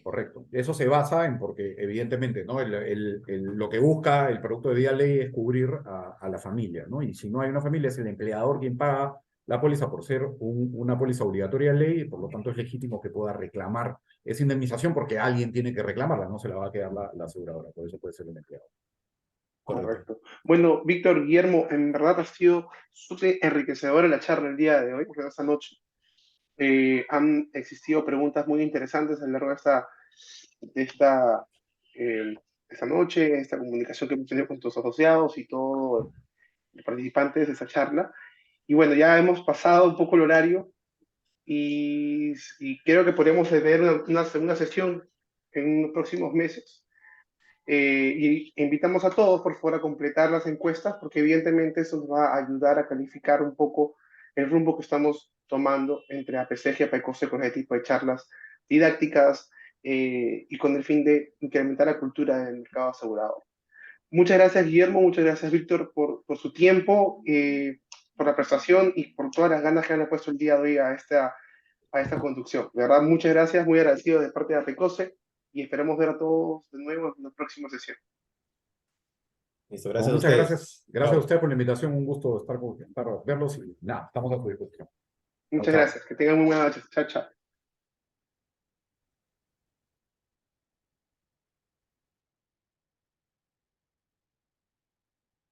Correcto. Eso se basa en porque, evidentemente, ¿no? Lo que busca el producto de vida ley es cubrir a la familia, ¿no? Y si no hay una familia, es el empleador quien paga la póliza por ser una póliza obligatoria de ley, y por lo tanto es legítimo que pueda reclamar esa indemnización porque alguien tiene que reclamarla, no se la va a quedar la aseguradora, por eso puede ser el empleador. Correcto. Bueno, Víctor, Guillermo, en verdad ha sido súper enriquecedora la charla el día de hoy, porque esta noche han existido preguntas muy interesantes a lo largo de eh, esta noche, esta comunicación que hemos tenido con tus asociados y todos los participantes de esta charla. Y bueno, ya hemos pasado un poco el horario y creo que podríamos tener una segunda sesión en los próximos meses. Y invitamos a todos, por favor, a completar las encuestas, porque evidentemente eso nos va a ayudar a calificar un poco el rumbo que estamos tomando entre APCG y APECOSE con este tipo de charlas didácticas y con el fin de incrementar la cultura del mercado asegurador. Muchas gracias, Guillermo, muchas gracias, Víctor, por su tiempo, por la prestación y por todas las ganas que han puesto el día de hoy a esta conducción. De verdad, muchas gracias, muy agradecido de parte de APECOSE y esperamos ver a todos de nuevo en la próxima sesión. Listo, No, gracias a muchas ustedes. gracias. Gracias a Chao. usted por la invitación. Un gusto verlos y nada, estamos a su disposición. Muchas Chao, chao. gracias, que tengan muy buena noche. Chao, chao.